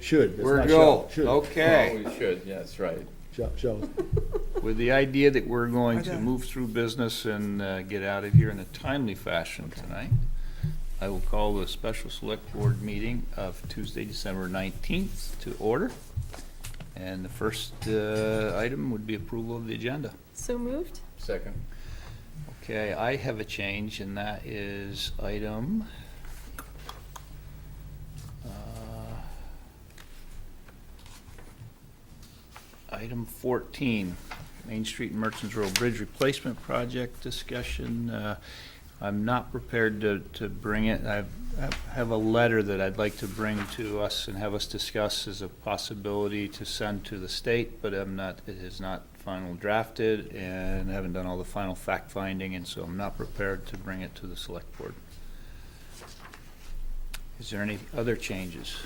Should. It's We're not go. shall. Should. Okay. Oh, we should, yeah, that's right. Shall. With the idea that we're going to Okay. move through business and get out of here in a timely fashion tonight, I will call the special select board meeting of Tuesday, December 19th to order. And the first item would be approval of the agenda. So moved? Second. Okay, I have a change, and that is item item 14, Main Street and Merchants Row Bridge Replacement Project discussion. I'm not prepared to bring it. I have a letter that I'd like to bring to us and have us discuss as a possibility to send to the state, but it is not final drafted, and I haven't done all the final fact finding, and so I'm not prepared to bring it to the select board. Is there any other changes?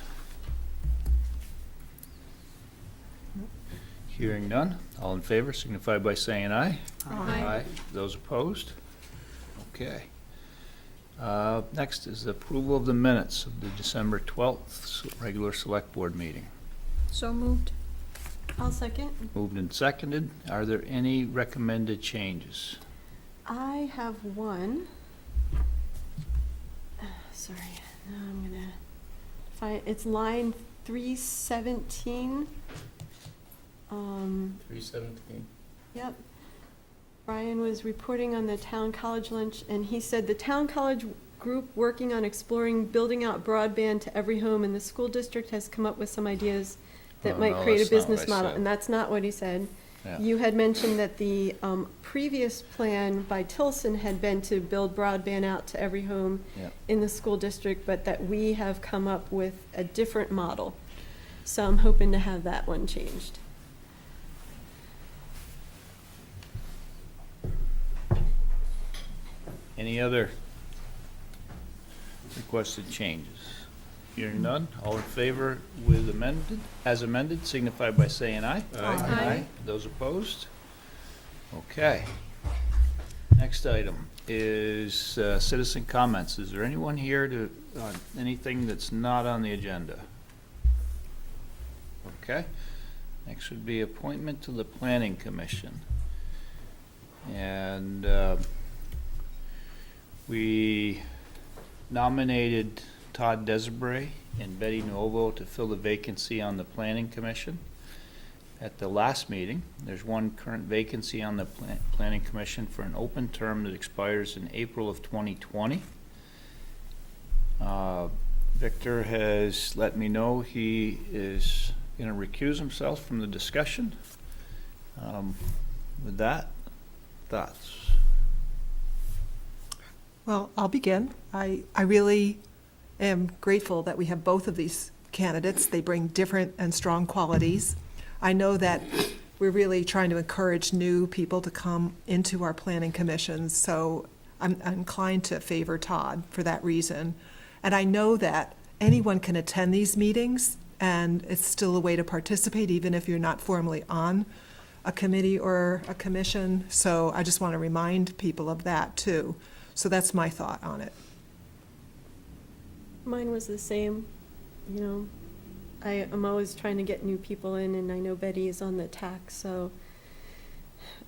Hearing none, all in favor signify by saying aye. Aye. Those opposed? Okay. Next is the approval of the minutes of the December 12th regular select board meeting. So moved. I'll second. Moved and seconded. Are there any recommended changes? I have one. Sorry, now I'm gonna find, it's line 317. 317. Yep. Brian was reporting on the town college lunch, and he said the town college group working on exploring building out broadband to every home, and the school district has come up with some ideas that Oh, might no, create a that's not what business I model, said. and that's not what he said. Yeah. You had mentioned that the previous plan by Tilson had been to build broadband out to every home Yeah. in the school district, but that we have come up with a different model. So I'm hoping to have that one changed. Any other requested changes? Hearing none, all in favor with amended, as amended, signify by saying aye. Aye. Those opposed? Okay. Next item is citizen comments. Is there anyone here to, anything that's not on the agenda? Okay. Next would be appointment to the Planning Commission. And we nominated Todd Desiree and Betty Novo to fill the vacancy on the Planning Commission. At the last meeting, there's one current vacancy on the Planning Commission for an open term that expires in April of 2020. Victor has let me know he is going to recuse himself from the discussion. With that, thoughts? Well, I'll begin. I really am grateful that we have both of these candidates. They bring different and strong qualities. I know that we're really trying to encourage new people to come into our planning commissions, so I'm inclined to favor Todd for that reason. And I know that anyone can attend these meetings, and it's still a way to participate, even if you're not formally on a committee or a commission. So I just want to remind people of that, too. So that's my thought on it. Mine was the same, you know, I'm always trying to get new people in, and I know Betty is on the TAC, so,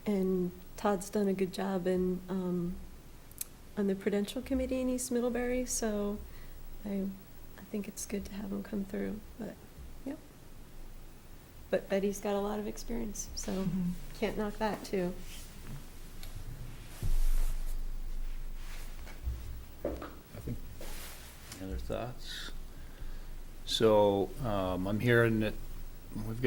and Todd's done a good job in, on the Prudential Committee in East Middlebury, so I think it's good to have him come through, but, yep. But Betty's got a lot of experience, so can't knock that, too. Any other thoughts? So, I'm hearing that we've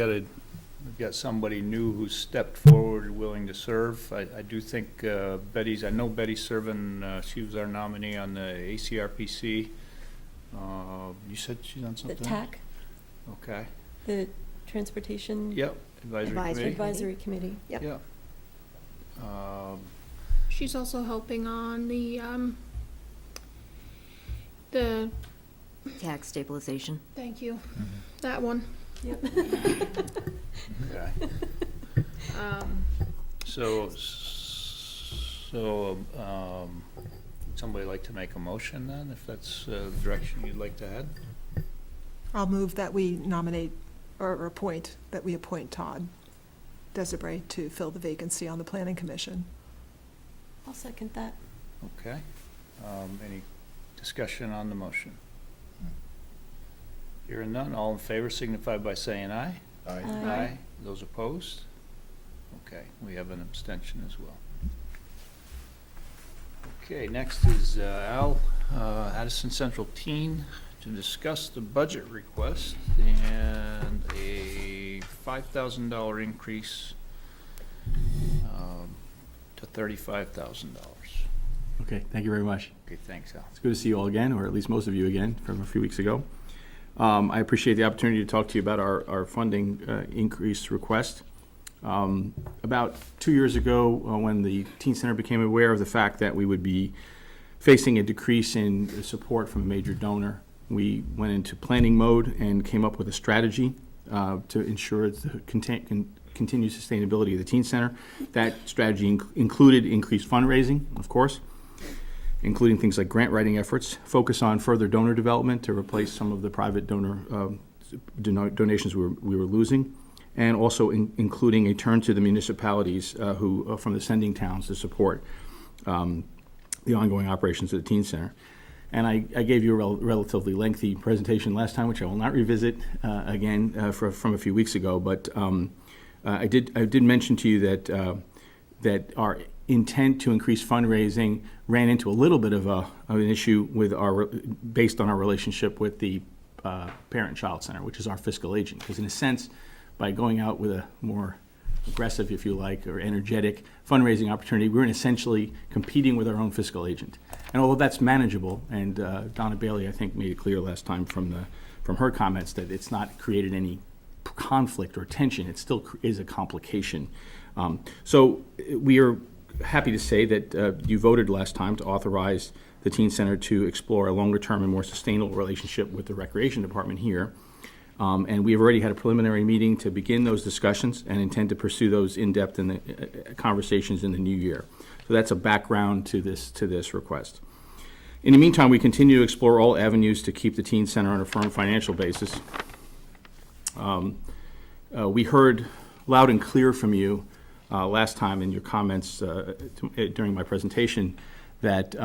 got somebody new who's stepped forward, willing to serve. I do think I know Betty's serving, she was our nominee on the ACRPC. You said she's on The something? TAC, Okay. the Transportation Yep, advisory committee. Advisory Committee, yep. Yeah. She's also helping on the Tax stabilization. thank you, that one. Yep. Okay. So, somebody like to make a motion then, if that's the direction you'd like to head? I'll move that we nominate or appoint, that we appoint Todd Desiree to fill the vacancy on the Planning Commission. I'll second that. Okay. Any discussion on the motion? Hearing none, all in favor signify by saying aye. Aye. Aye. Those opposed? Okay, we have an abstention as well. Okay, next is Al, Addison Central Teen, to discuss the budget request and a $5,000 increase to $35,000. Okay, thank you very much. Okay, thanks, Al. It's good to see you all again, or at least most of you again from a few weeks ago. I appreciate the opportunity to talk to you about our funding increase request. About 2 years ago, when the Teen Center became aware of the fact that we would be facing a decrease in support from a major donor, we went into planning mode and came up with a strategy to ensure the continued sustainability of the Teen Center. That strategy included increased fundraising, of course, including things like grant writing efforts, focus on further donor development to replace some of the private donor donations we were losing, and also including a turn to the municipalities who from the sending towns to support the ongoing operations of the Teen Center. And I gave you a relatively lengthy presentation last time, which I will not revisit again from a few weeks ago. But I did mention to you that our intent to increase fundraising ran into a little bit of an issue with based on our relationship with the Parent-Child Center, which is our fiscal agent. Because in a sense, by going out with a more aggressive, if you like, or energetic fundraising opportunity, we're essentially competing with our own fiscal agent. And although that's manageable, and Donna Bailey, I think, made it clear last time from her comments that it's not created any conflict or tension, it still is a complication. So we are happy to say that you voted last time to authorize the Teen Center to explore a longer-term and more sustainable relationship with the Recreation Department here. And we have already had a preliminary meeting to begin those discussions and intend to pursue those in-depth in the conversations in the new year. So that's a background to this request. In the meantime, we continue to explore all avenues to keep the Teen Center on a firm financial basis. We heard loud and clear from you last time in your comments during my presentation that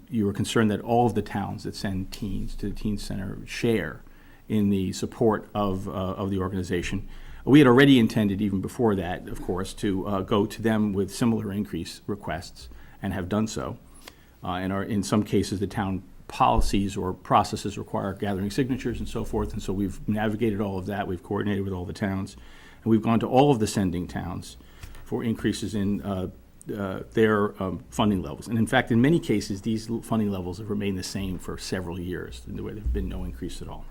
you were concerned that all of the towns that send teens to the Teen Center share in the support of the organization. We had already intended, even before that, of course, to go to them with similar increase requests and have done so. And in some cases, the town policies or processes require gathering signatures and so forth, and so we've navigated all of that. We've coordinated with all the towns, and we've gone to all of the sending towns for increases in their funding levels. And in fact, in many cases, these funding levels have remained the same for several years, in the way there have been no increase at all.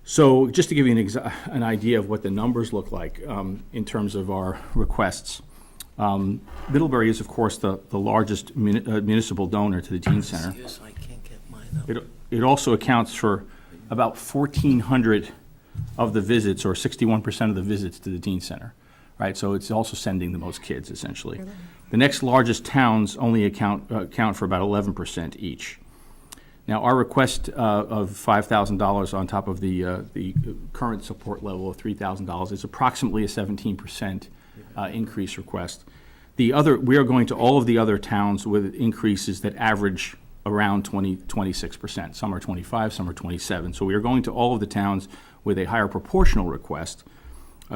So just to give you an idea of what the numbers look like in terms of our requests, Middlebury is, of course, the largest municipal donor to the Teen Center. I can't get mine up. It also accounts for about 1,400 of the visits, or 61% of the visits to the Teen Center, right? So it's also sending the most kids, essentially. The next largest towns only account for about 11% each. Now, our request of $5,000 on top of the current support level of $3,000 is approximately a 17% increase request. We are going to all of the other towns with increases that average around 26%. Some are 25, some are 27. So we are going to all of the towns with a higher proportional request.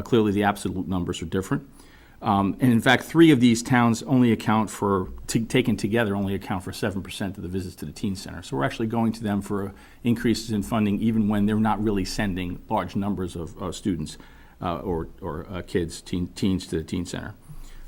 Clearly, the absolute numbers are different. And in fact, 3 of these towns only account for, taken together, only account for 7% of the visits to the Teen Center. So we're actually going to them for increases in funding even when they're not really sending large numbers of students or kids, teens to the Teen Center.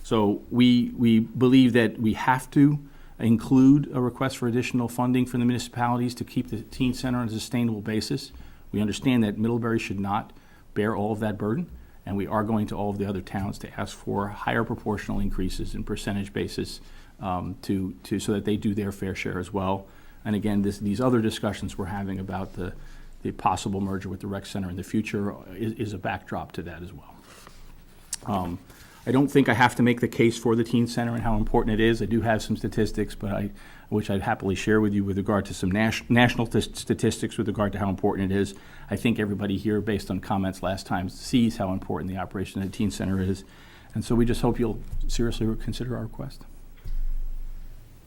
So we believe that we have to include a request for additional funding from the municipalities to keep the Teen Center on a sustainable basis. We understand that Middlebury should not bear all of that burden, and we are going to all of the other towns to ask for higher proportional increases in percentage basis so that they do their fair share as well. And again, these other discussions we're having about the possible merger with the rec center in the future is a backdrop to that as well. I don't think I have to make the case for the teen center and how important it is. I do have some statistics, which I'd happily share with you with regard to some national statistics with regard to how important it is. I think everybody here, based on comments last time, sees how important the operation of the teen center is. And so we just hope you'll seriously consider our request.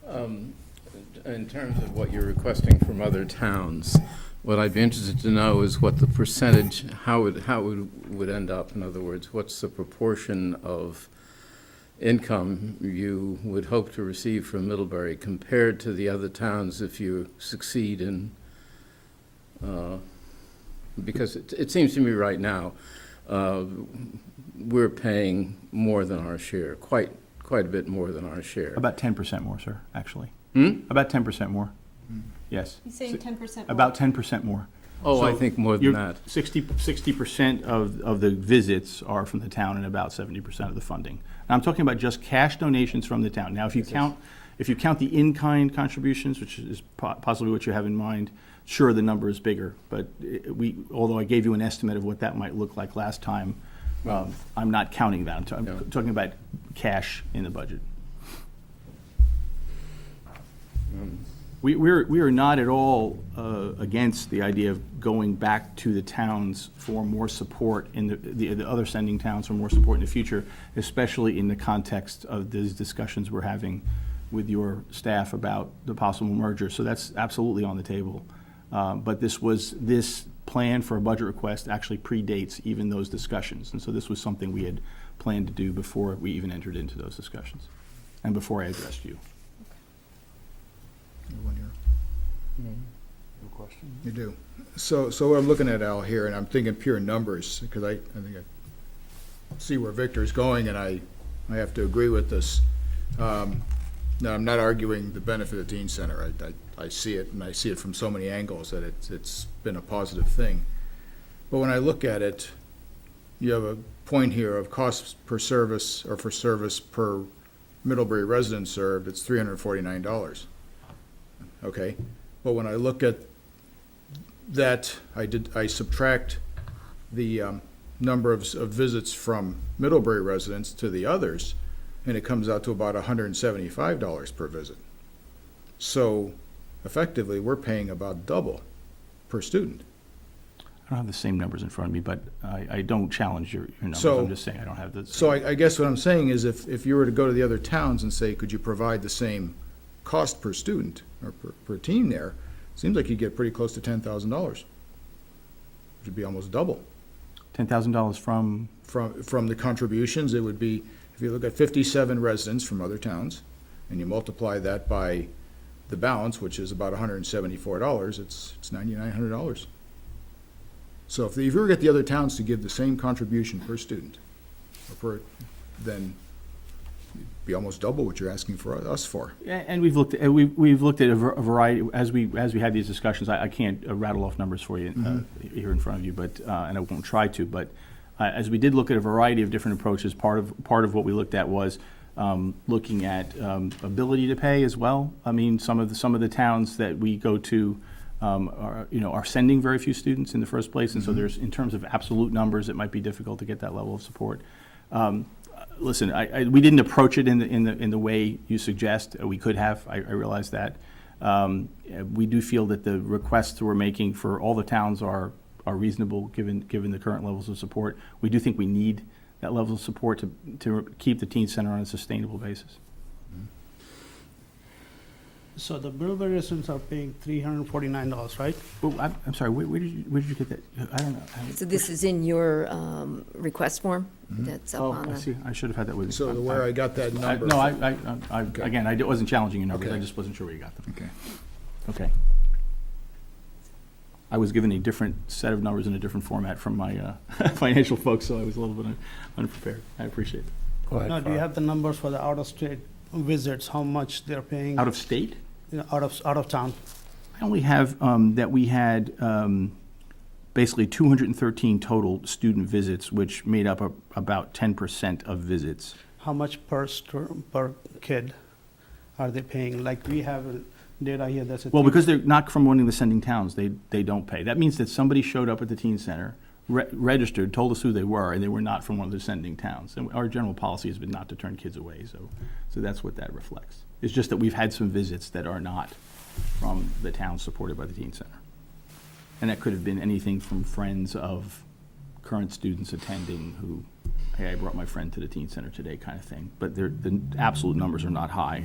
In terms of what you're requesting from other towns, what I'd be interested to know is what the percentage, how it would end up. In other words, what's the proportion of income you would hope to receive from Middlebury compared to the other towns if you succeed in, because it seems to me right now, we're paying more than our share, quite a bit more than our share. About 10% more, sir, actually. Hmm? About 10% more. Yes. He's saying 10% more. About 10% more. Oh, I So think more than you're- that. 60% of the visits are from the town and about 70% of the funding. Now, I'm talking about just cash donations from the town. Now, if you count the in-kind contributions, which is possibly what you have in mind, sure, the number is bigger. But although I gave you an estimate of what that might look like last time, I'm not counting that. I'm talking about cash in the budget. We are not at all against the idea of going back to the towns for more support in the other sending towns for more support in the future, especially in the context of these discussions we're having with your staff about the possible merger. So that's absolutely on the table. But this plan for a budget request actually predates even those discussions. And so this was something we had planned to do before we even entered into those discussions and before I addressed you. Anyone here? No question. You do. So what I'm looking at, Al, here, and I'm thinking pure numbers, because I think I see where Victor's going, and I have to agree with this. Now, I'm not arguing the benefit of teen center. I see it, and I see it from so many angles that it's been a positive thing. But when I look at it, you have a point here of costs per service, or for service per Middlebury resident served, it's $349. Okay, but when I look at that, I subtract the number of visits from Middlebury residents to the others, and it comes out to about $175 per visit. So effectively, we're paying about double per student. I don't have the same numbers in front of me, but I don't challenge your numbers. So- I'm just saying I don't have the. So I guess what I'm saying is if you were to go to the other towns and say, could you provide the same cost per student or per teen there, seems like you'd get pretty close to $10,000. Which would be almost double. $10,000 from, From the contributions, it would be, if you look at 57 residents from other towns, and you multiply that by the balance, which is about $174, it's $9,900. So if you were to get the other towns to give the same contribution per student, then it'd be almost double what you're asking for us for. and we've looked at a variety, as we had these discussions, I can't rattle off numbers for you here in front of you, but, and I won't try to, but as we did look at a variety of different approaches, part of what we looked at was looking at ability to pay as well. I mean, some of the towns that we go to are sending very few students in the first place, and so there's, in terms of absolute numbers, it might be difficult to get that level of support. Listen, we didn't approach it in the way you suggest. We could have. I realize that. We do feel that the requests we're making for all the towns are reasonable given the current levels of support. We do think we need that level of support to keep the teen center on a sustainable basis. So the Middlebury residents are paying $349, right? Well, I'm sorry. Where did you get that? I don't know. So this is in your request form that's up Oh, on I the. see. I should have had that with me. So where I got that number. No, Okay. again, I wasn't challenging your numbers. Okay. I just wasn't sure where you got them. Okay. Okay. I was given a different set of numbers in a different format from my financial folks, so I was a little bit unprepared. I appreciate it. Now, do you have the numbers for the out-of-state visits, how much they're paying? Out of state? Out of town? I only have that we had basically 213 total student visits, which made up about 10% of visits. How much per kid are they paying? Like, we have data here that's. Well, because they're not from one of the sending towns, they don't pay. That means that somebody showed up at the teen center registered, told us who they were, and they were not from one of the sending towns. And our general policy has been not to turn kids away, so that's what that reflects. It's just that we've had some visits that are not from the towns supported by the teen center. And that could have been anything from friends of current students attending who, hey, I brought my friend to the teen center today kind of thing. But the absolute numbers are not high,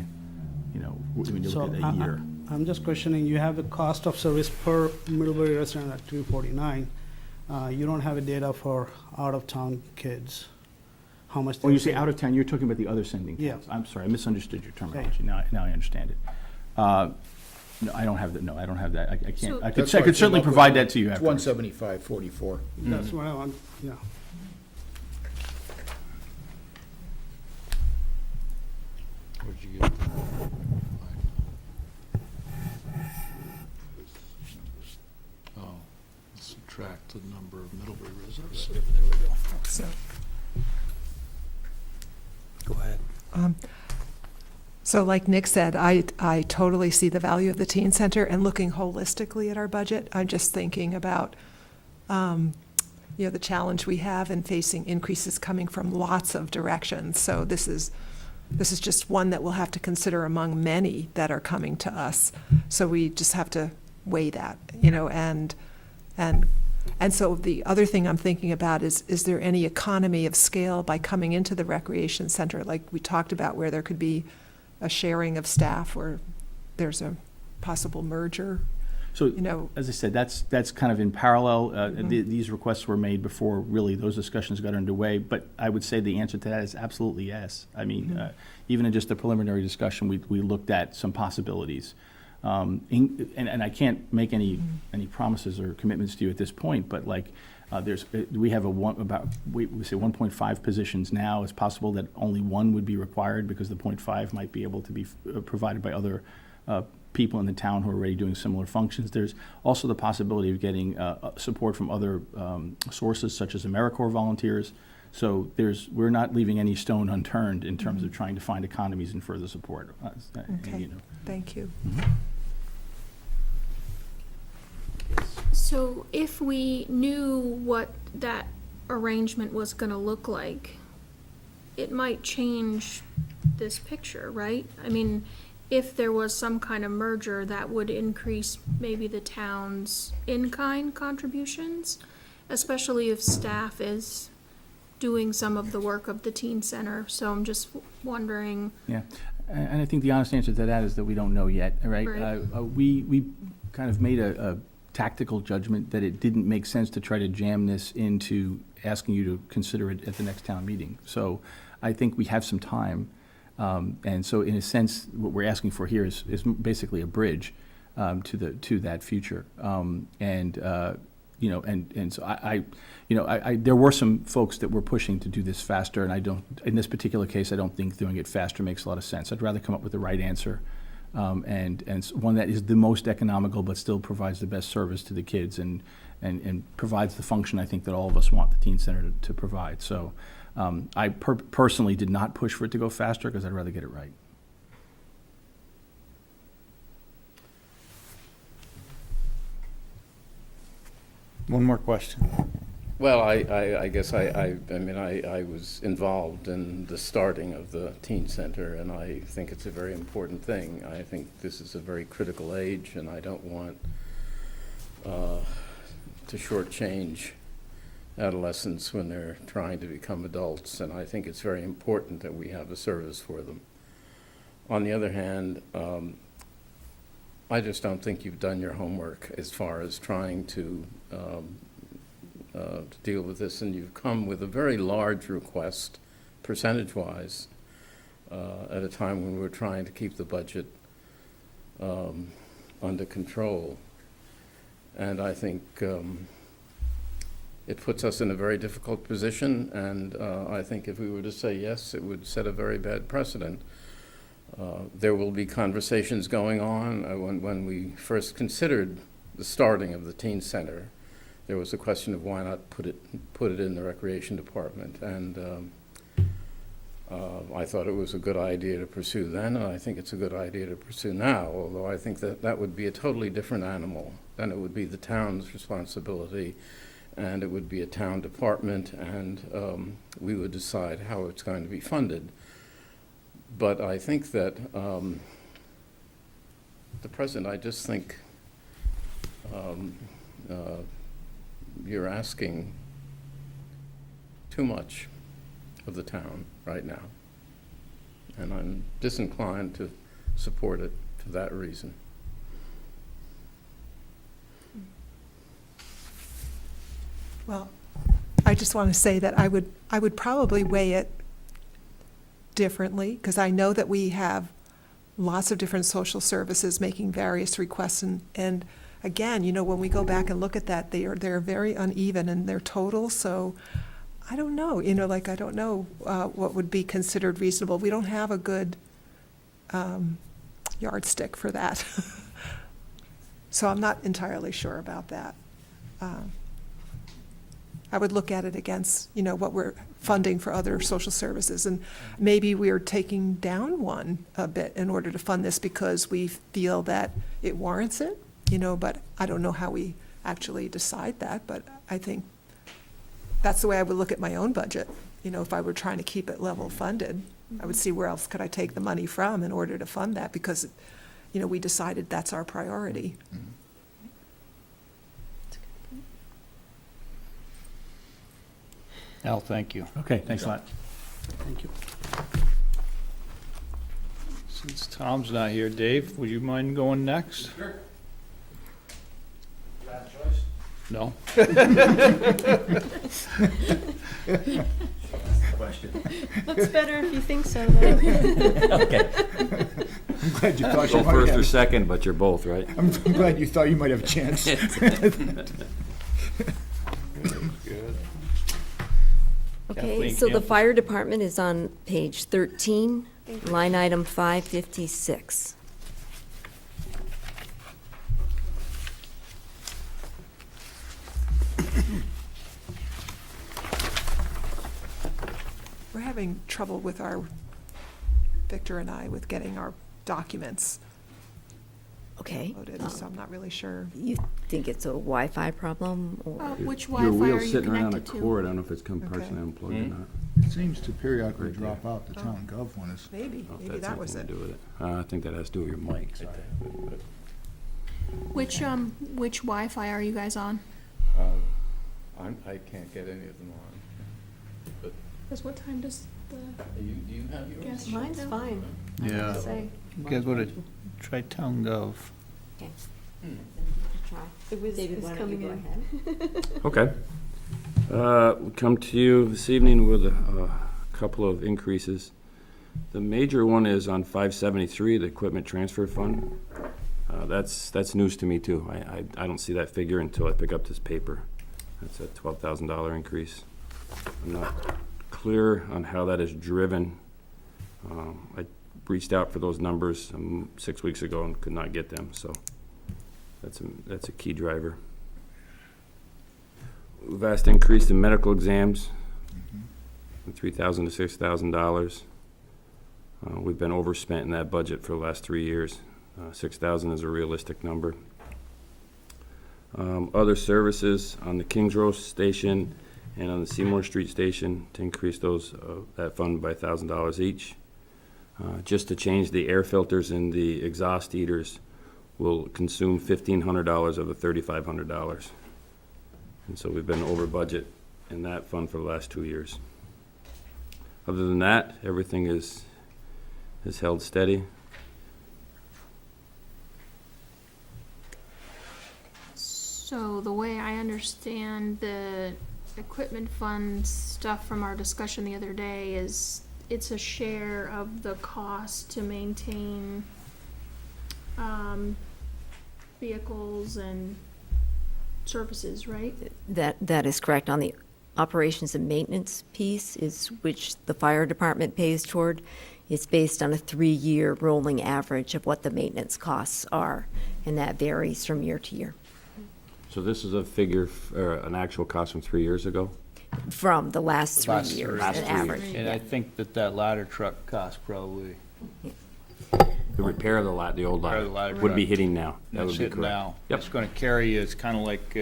you know, when you So look at a year. I'm just questioning, you have a cost of service per Middlebury resident at $249. You don't have a data for out-of-town kids. How much? When you they say pay. out of town, you're talking about the other sending Yeah. towns. I'm sorry, I misunderstood your terminology. Now I understand it. No, I don't have that, no, I don't have that. I can't, So- I could That's what I came certainly up with. provide that to you It's afterwards. 175.44. That's what I want, yeah. Where'd you get? Oh, subtract the number of Middlebury residents. So, Go ahead. so like Nick said, I totally see the value of the teen center, and looking holistically at our budget, I'm just thinking about, you know, the challenge we have in facing increases coming from lots of directions. So this is just one that we'll have to consider among many that are coming to us. So we just have to weigh that, you know, and so the other thing I'm thinking about is there any economy of scale by coming into the recreation center, like we talked about, where there could be a sharing of staff, or there's a possible merger, So, you know? as I said, that's kind of in parallel. These requests were made before really those discussions got underway, but I would say the answer to that is absolutely yes. I mean, even in just the preliminary discussion, we looked at some possibilities. And I can't make any promises or commitments to you at this point, but like, we have we say 1.5 positions now. It's possible that only one would be required because the 0.5 might be able to be provided by other people in the town who are already doing similar functions. There's also the possibility of getting support from other sources, such as AmeriCorps volunteers. So we're not leaving any stone unturned in terms of trying to find economies and further support. Okay. You know. Thank you. So if we knew what that arrangement was gonna look like, it might change this picture, right? I mean, if there was some kind of merger, that would increase maybe the town's in-kind contributions, especially if staff is doing some of the work of the teen center. So I'm just wondering, Yeah, and I think the honest answer to that is that we don't know yet, right? Right. We kind of made a tactical judgment that it didn't make sense to try to jam this into asking you to consider it at the next town meeting. So I think we have some time. And so in a sense, what we're asking for here is basically a bridge to that future. You know, and so I there were some folks that were pushing to do this faster, and in this particular case, I don't think doing it faster makes a lot of sense. I'd rather come up with the right answer, and one that is the most economical, but still provides the best service to the kids and provides the function I think that all of us want the teen center to provide. So I personally did not push for it to go faster because I'd rather get it right. One more question. Well, I guess I mean, I was involved in the starting of the teen center, and I think it's a very important thing. I think this is a very critical age, and I don't want to shortchange adolescents when they're trying to become adults, and I think it's very important that we have a service for them. On the other hand, I just don't think you've done your homework as far as trying to deal with this, and you've come with a very large request, percentage-wise, at a time when we're trying to keep the budget under control. And I think it puts us in a very difficult position, and I think if we were to say yes, it would set a very bad precedent. There will be conversations going on. When we first considered the starting of the teen center, there was a question of why not put it in the recreation department, and I thought it was a good idea to pursue then, and I think it's a good idea to pursue now, although I think that would be a totally different animal. Then it would be the town's responsibility, and it would be a town department, and we would decide how it's going to be funded. But I think that, the President, I just think you're asking too much of the town right now. And I'm disinclined to support it for that reason. Well, I just want to say that I would probably weigh it differently, because I know that we have lots of different social services making various requests, and again, when we go back and look at that, they're very uneven in their total, so I don't know, I don't know what would be considered reasonable. We don't have a good yardstick for that. So I'm not entirely sure about that. I would look at it against, what we're funding for other social services. And maybe we're taking down one a bit in order to fund this because we feel that it warrants it, but I don't know how we actually decide that. But I think that's the way I would look at my own budget. If I were trying to keep it level funded, I would see where else could I take the money from in order to fund that, because, we decided that's our priority. Al, thank you. Okay, thanks a lot. Thank you. Since Tom's not here, Dave, would you mind going next? Sure. No? Looks better if you think so, though. I'm glad you thought you Go might first or have. second, but you're both, right? I'm glad you thought you might have a chance. Good. Okay, Kathleen so the Campbell. fire department is on page 13, line item 556. We're having trouble with Victor and I, with getting our documents Okay. loaded, so I'm not really sure. You think it's a Wi-Fi problem, or? Which Your Wi-Fi are wheel's you sitting around a connected to? cord. I don't know if it's come Okay. partially unplugged or not. It seems to periodically Right there. drop out, the town gov one is. Maybe, I don't know if maybe that's that was anything it. to do with it. I think that has to do with your mic. Which Wi-Fi are you guys on? I can't get any of them on. Because what time does the Do you have yours? guest Mine's shut down? fine. I have Yeah. to say. You guys go to try Town Gov. Okay. It was, it's coming in. Okay. We come to you this evening with a couple of increases. The major one is on 573, the Equipment Transfer Fund. That's news to me, too. I don't see that figure until I pick up this paper. That's a $12,000 increase. I'm not clear on how that is driven. I reached out for those numbers 6 weeks ago and could not get them, so that's a key driver. Vast increase in medical exams, from $3,000 to $6,000. We've been overspent in that budget for the last 3 years. 6,000 is a realistic number. Other services on the Kings Road station and on the Seymour Street station, to increase that fund by $1,000 each. Just to change the air filters and the exhaust heaters will consume $1,500 of the $3,500. And so we've been over budget in that fund for the last 2 years. Other than that, everything is held steady. So the way I understand the equipment fund stuff from our discussion the other day is it's a share of the cost to maintain vehicles and services, right? That is correct. On the operations and maintenance piece, is which the fire department pays toward, it's based on a 3-year rolling average of what the maintenance costs are, and that varies from year to year. So this is a figure, or an actual cost from 3 years ago? From the last 3 Last years, three. an average. And I think that ladder truck cost probably, The repair of the old Repair of the ladder ladder would be truck. hitting now. That that's would be it correct. now. Yep. It's gonna carry you, it's kinda like,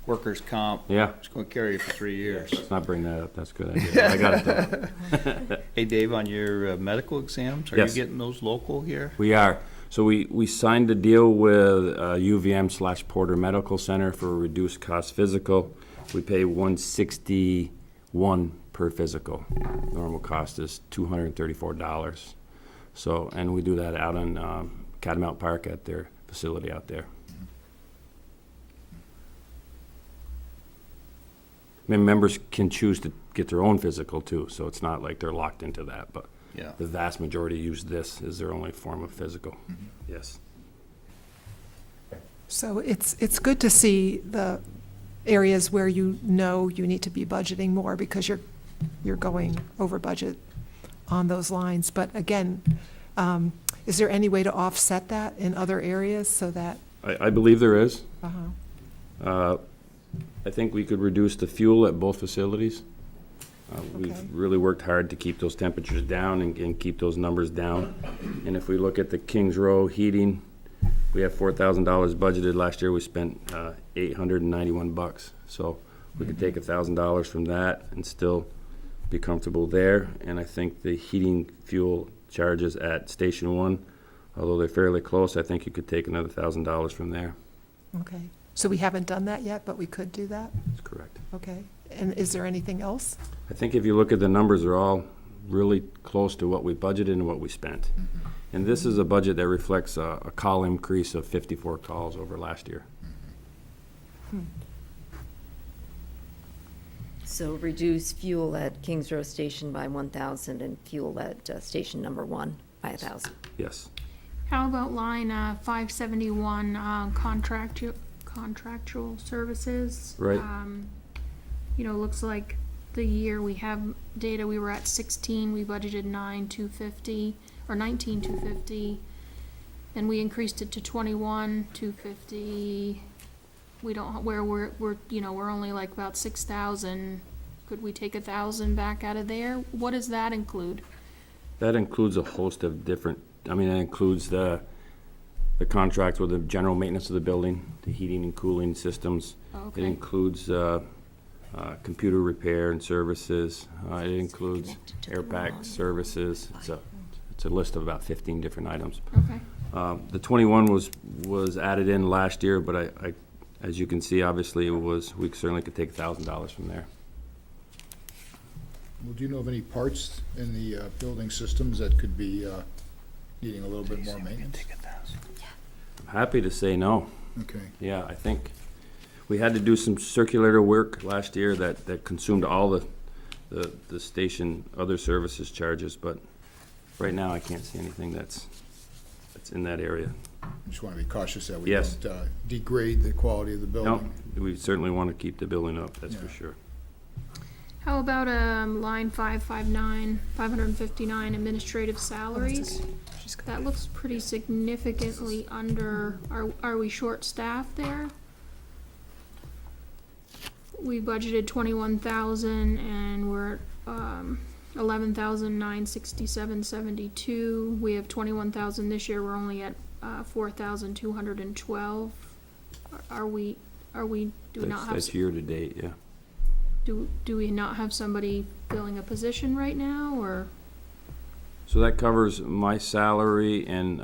workers' comp. Yeah, It's going to carry you for 3 years. let's not bring that up, that's a good idea. I got it though. Hey, Dave, on your medical exams, are you Yes. getting those local here? We are. So we signed a deal with UVM/Porter Medical Center for a reduced cost physical. We pay $161 per physical. Normal cost is $234. So, and we do that out on Catamount Park at their facility out there. I mean, members can choose to get their own physical too, so it's not like they're locked into that, but Yeah. the vast majority use this as their only form of physical. Yes. So it's good to see the areas where you know you need to be budgeting more because you're going over budget on those lines. But again, is there any way to offset that in other areas so that, I believe there is. uh-huh, I think we could reduce the fuel at both facilities. Okay. We've really worked hard to keep those temperatures down and keep those numbers down. And if we look at the Kings Row heating, we have $4,000 budgeted. Last year, we spent $891. So we could take $1,000 from that and still be comfortable there. And I think the heating fuel charges at Station 1, although they're fairly close, I think you could take another $1,000 from there. okay. So we haven't done that yet, but we could do that? That's correct. Okay. And is there anything else? I think if you look at the numbers, they're all really close to what we budgeted and what we spent. And this is a budget that reflects a call increase of 54 calls over last year. So reduce fuel at Kings Row Station by 1,000 and fuel at Station Number 1 by 1,000. Yes. How about line 571, contractual services? Right. You know, looks like the year we have data, we were at 16, we budgeted 9,250, or 19,250. Then we increased it to 21,250. We don't, where we're, you know, we're only like about 6,000. Could we take 1,000 back out of there? What does that include? That includes a host of different, I mean, it includes the contracts with the general maintenance of the building, the heating and cooling systems. Okay. It includes computer repair and services. It includes Connected to air the pack wall. services. It's a list of about 15 different items. Okay. The 21 was added in last year, but I, as you can see, obviously, we certainly could take $1,000 from there. Well, do you know of any parts in the building systems that could be needing a little bit more maintenance? I'm happy to say no. Okay. Yeah, I think we had to do some circulator work last year that consumed all the station other services charges, but right now I can't see anything that's in that area. Just want to be cautious that we Yes. don't degrade the quality of the No, building. we certainly want to keep the building up, that's for Yeah. sure. How about line 559, 559 administrative salaries? That looks pretty significantly under, are we short-staffed there? We budgeted 21,000 and we're at 11,967.72. We have 21,000 this year, we're only at 4,212. Do we not have? That's year-to-date, yeah. Do we not have somebody filling a position right now, or? So that covers my salary and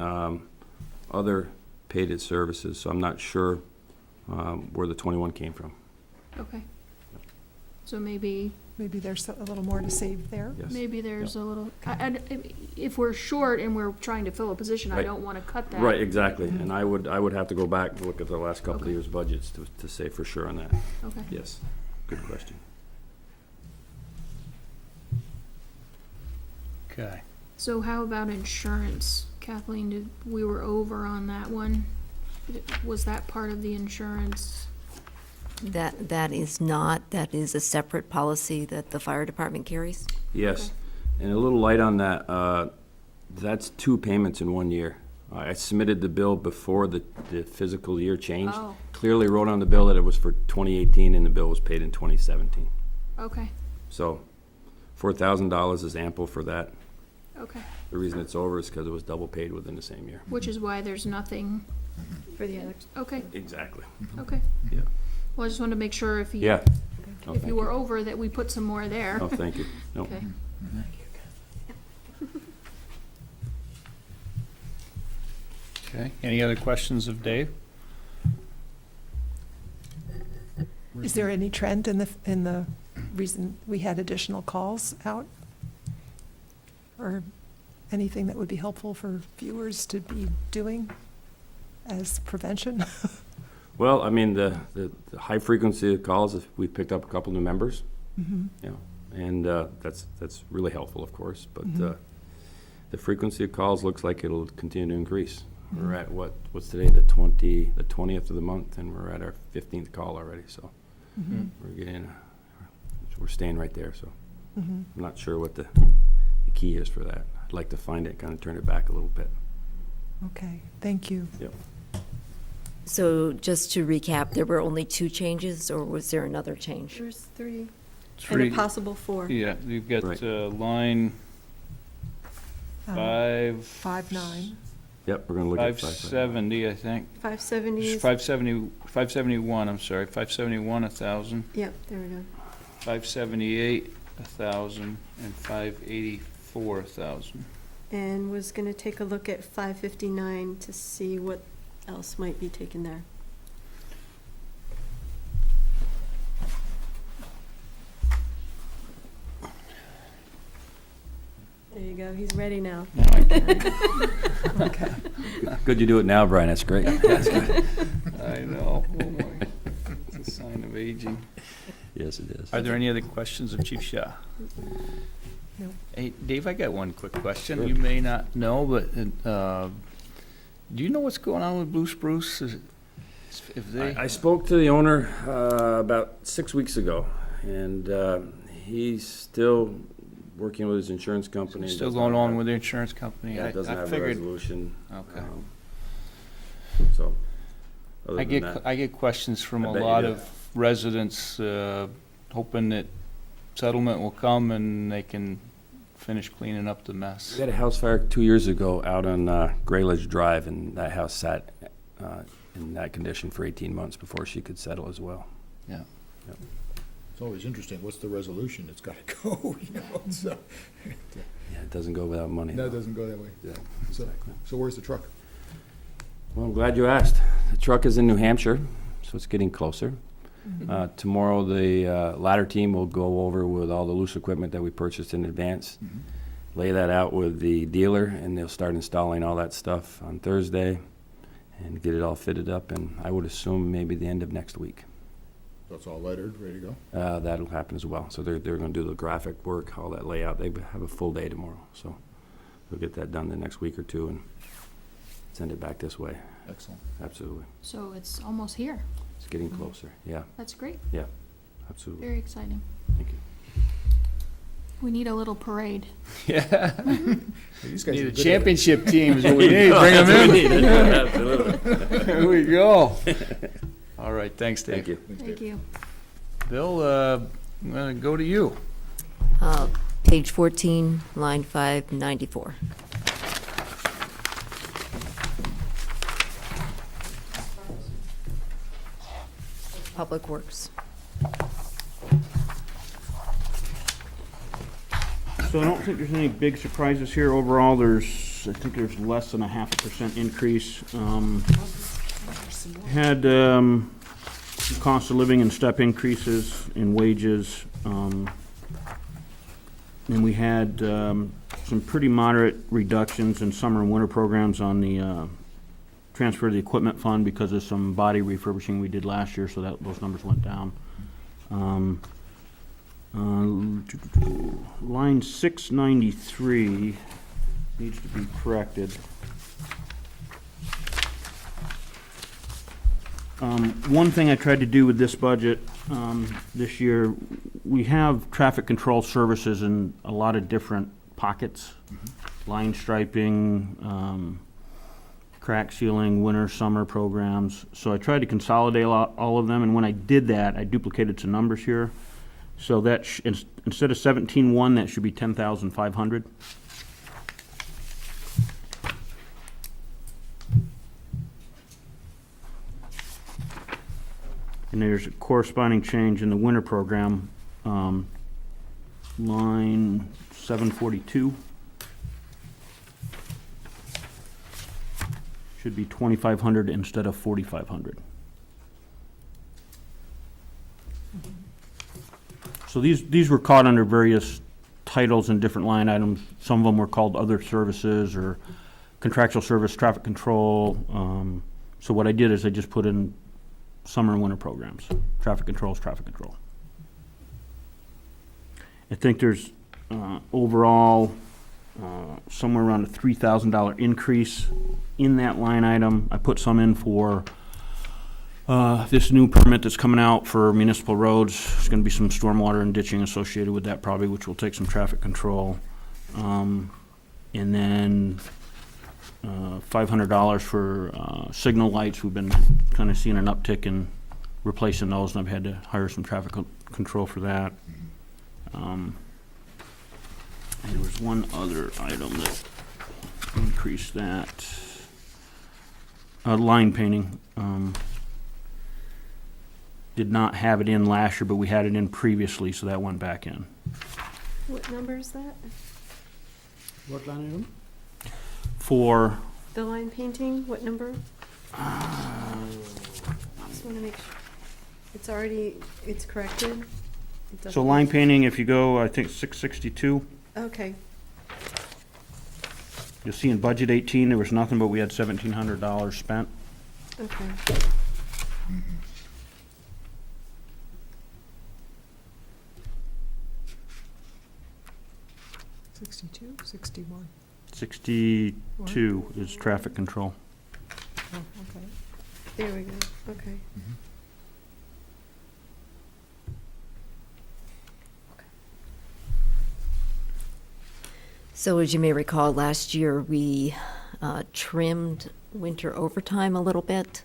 other paid services, so I'm not sure where the 21 came from. Okay. So maybe There's a little more to save there. Yes. there's a little, if we're short and we're trying to fill a position, I Right. don't wanna cut that. Right, exactly, and I would have to go back and look at the last couple of Okay. years' budgets to say for sure on that. Okay. Yes, good question. Okay. So how about insurance? Kathleen, we were over on that one. Was that part of the insurance? That is not, that is a separate policy that the fire department carries. Yes, and a little light on that, that's 2 payments in 1 year. I submitted the bill before the fiscal year changed. Oh. Clearly wrote on the bill that it was for 2018 and the bill was paid in 2017. Okay, So $4,000 is ample for that. okay. The reason it's over is because it was double paid within the same year. Which is why there's nothing for the others. Okay, Exactly. okay. Yeah. Well, I just wanted to make sure if you, Yeah. Oh, if thank you were over, that we put some more there. Oh, thank you. No. Okay. Okay, any other questions of Dave? Is there any trend in the reason we had additional calls out? Or anything that would be helpful for viewers to be doing as prevention? Well, I mean, the high frequency of calls, if we picked up a couple new members, Mhm. you know, and that's really helpful, of course, but Mhm. the frequency of calls looks like it'll continue to increase. We're at what's today, the 20th of the month, and we're at our 15th call already, so Mhm. we're staying right there, so Mhm. I'm not sure what the key is for that. I'd like to find it, kind of turn it back a little bit. Okay, thank you. Yep. So just to recap, there were only 2 changes, or was there another change? There's 3, and Three- a possible 4. Yeah, you've got Right. line Um, 570, 5-9. Yep, we're gonna look at 570. I think. 570 is, 571, I'm sorry, 571, 1,000, yep, there we go. 578, 1,000, and 584, 1,000. And was gonna take a look at 559 to see what else might be taken there. There you go, he's ready now. Now I can- Okay. Good you do it now, Brian, that's great. That's good. I know, oh my, it's a sign of aging. Yes, it is. Are there any other questions of Chief Shah? No. Hey, Dave, I got one quick question. Sure. You may not know, but do you know what's going on with Blue Spruce? If they, I spoke to the owner about 6 weeks ago, and he's still working with his insurance company. still going on with the insurance company? Yeah, it doesn't I have a figured. resolution. Okay. So, other I than get, that, I get questions from I a bet you lot do. of residents hoping that settlement will come and they can finish cleaning up the mess. we had a house fire 2 years ago out on Gray Ledge Drive, and that house sat in that condition for 18 months before she could settle as well. Yeah. It's always interesting, what's the resolution? It's gotta go, you know, so. Yeah, it doesn't go without money. No, it though. doesn't go that way. Yeah, So, exactly. so where's the truck? Well, I'm glad you asked. The truck is in New Hampshire, so it's getting closer. Tomorrow, the ladder team will go over with all the loose equipment that we purchased in advance, lay that out with the dealer, and they'll start installing all that stuff on Thursday and get it all fitted up, and I would assume maybe the end of next week. That's all lettered, ready to go? That'll happen as well. So they're going to do the graphic work, all that layout. They have a full day tomorrow, so we'll get that done the next week or two and send it back this way. Excellent. Absolutely. So it's almost here. It's getting closer. Yeah, That's great. absolutely. Very exciting. Thank you. We need a little parade. Yeah. These guys Need are a good at it. championship team is what we need. Bring them in. Absolutely. There we go. All right, thanks, Dave. Thank you. Thank you. Bill, I'm going to go to you. Page 14, line 594. Public Works. So I don't think there's any big surprises here. Overall, I think there's less than a 0.5% increase. Had cost of living and step increases in wages. And we had some pretty moderate reductions in summer and winter programs on the transfer of the equipment fund because of some body refurbishing we did last year, so that those numbers went down. Line 693 needs to be corrected. One thing I tried to do with this budget this year, we have traffic control services in a lot of different pockets. Line striping, crack sealing, winter, summer programs. So I tried to consolidate all of them, and when I did that, I duplicated some numbers here. So that, instead of 17.1, that should be 10,500. And there's a corresponding change in the winter program, line 742. Should be 2,500 instead of 4,500. So these were caught under various titles and different line items. Some of them were called other services or contractual service, traffic control. So what I did is I just put in summer and winter programs. Traffic control is traffic control. I think there's overall somewhere around a $3,000 increase in that line item. I put some in for this new permit that's coming out for municipal roads. There's going to be some stormwater and ditching associated with that probably, which will take some traffic control. And then $500 for signal lights. We've been kind of seeing an uptick in replacing those, and I've had to hire some traffic control for that. And there was one other item that increased that. Line painting. Did not have it in last year, but we had it in previously, so that went back in. What number is that? What line item? For, The line painting, what number? Just want to make sure. It's already, it's corrected? It so doesn't- line painting, if you go, I think 662, Okay, you'll see in budget 18, there was nothing, but we had $1,700 spent. okay. 62, 61. 62 is traffic control. Oh, okay. There we go, okay. So as you may recall, last year we trimmed winter overtime a little bit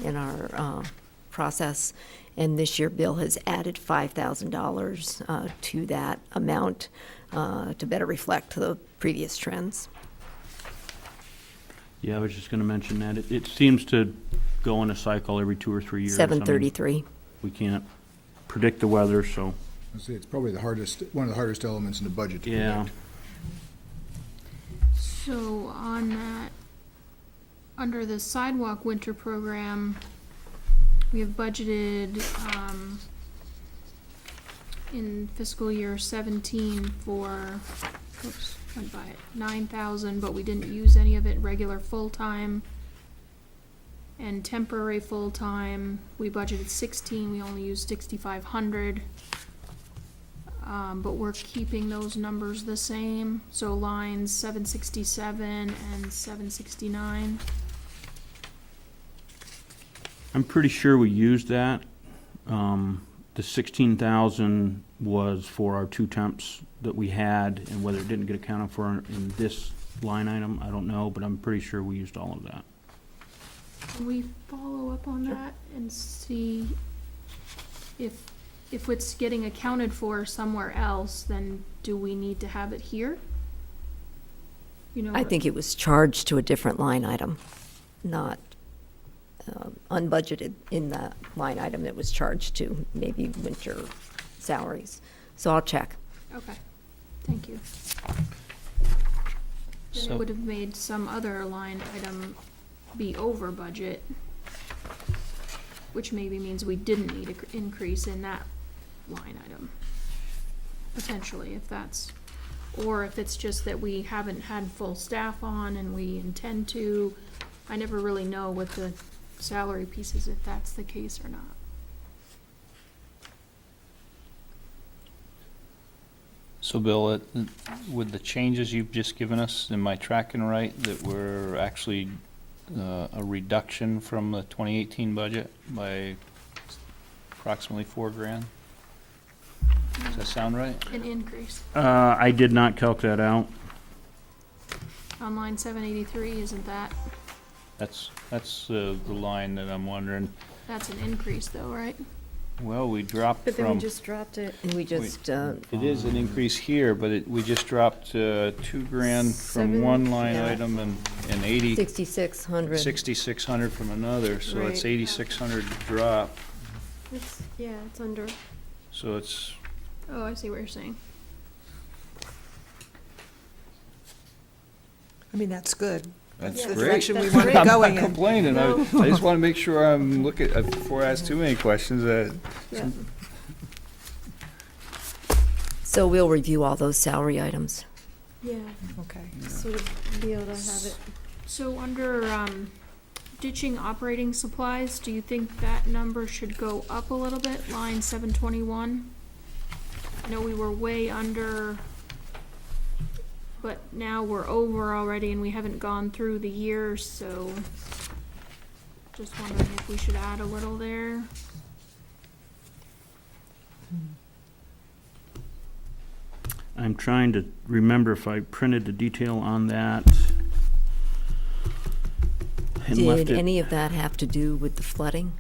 in our process, and this year Bill has added $5,000 to that amount to better reflect the previous trends. Yeah, I was just going to mention that. It seems to go in a cycle every 2 or 3 years. I mean, 733. we can't predict the weather, so, I'd say it's probably the hardest, one of the hardest elements in the budget to yeah. predict. So on that, under the sidewalk winter program, we have budgeted, in fiscal year 17 for, oops, went by it, 9,000, but we didn't use any of it regular full-time. And temporary full-time, we budgeted 16, we only used 6,500. But we're keeping those numbers the same, so lines 767 and 769. I'm pretty sure we used that. The 16,000 was for our 2 temps that we had, and whether it didn't get accounted for in this line item, I don't know, but I'm pretty sure we used all of that. Can we follow up on that and see if it's getting accounted for somewhere else, then do we need to have it here? You know, I think it was charged to a different line item, not unbudgeted in that line item. It was charged to maybe winter salaries. So I'll check. Okay, thank you. Then So- it would have made some other line item be over budget, which maybe means we didn't need an increase in that line item, potentially, if that's, or if it's just that we haven't had full staff on and we intend to. I never really know with the salary pieces if that's the case or not. So Bill, with the changes you've just given us, am I tracking right that we're actually a reduction from the 2018 budget by approximately $4,000? Does that sound right? An increase. I did not calc that out. On line 783, isn't that, That's the line that I'm wondering. that's an increase though, right? Well, we dropped But then we from, just dropped it. And we just, it is an increase here, but we just dropped $2,000 from one line yeah. item and 80, 6,600. 6,600 from another, so it's Right. 8,600 drop. It's under. So it's, Oh, I see what you're saying. I mean, that's good. that's The great. direction we That's want to be great. I'm going not in. complaining. No. I just want to make sure I'm looking, before I ask too many questions, Yeah. So we'll review all those salary items. Yeah, Okay. sort of be able to have it. So under, ditching operating supplies, do you think that number should go up a little bit, line 721? I know we were way under, but now we're over already and we haven't gone through the year, so just wondering if we should add a little there. I'm trying to remember if I printed the detail on that. And left Did it. any of that have to do with the flooding?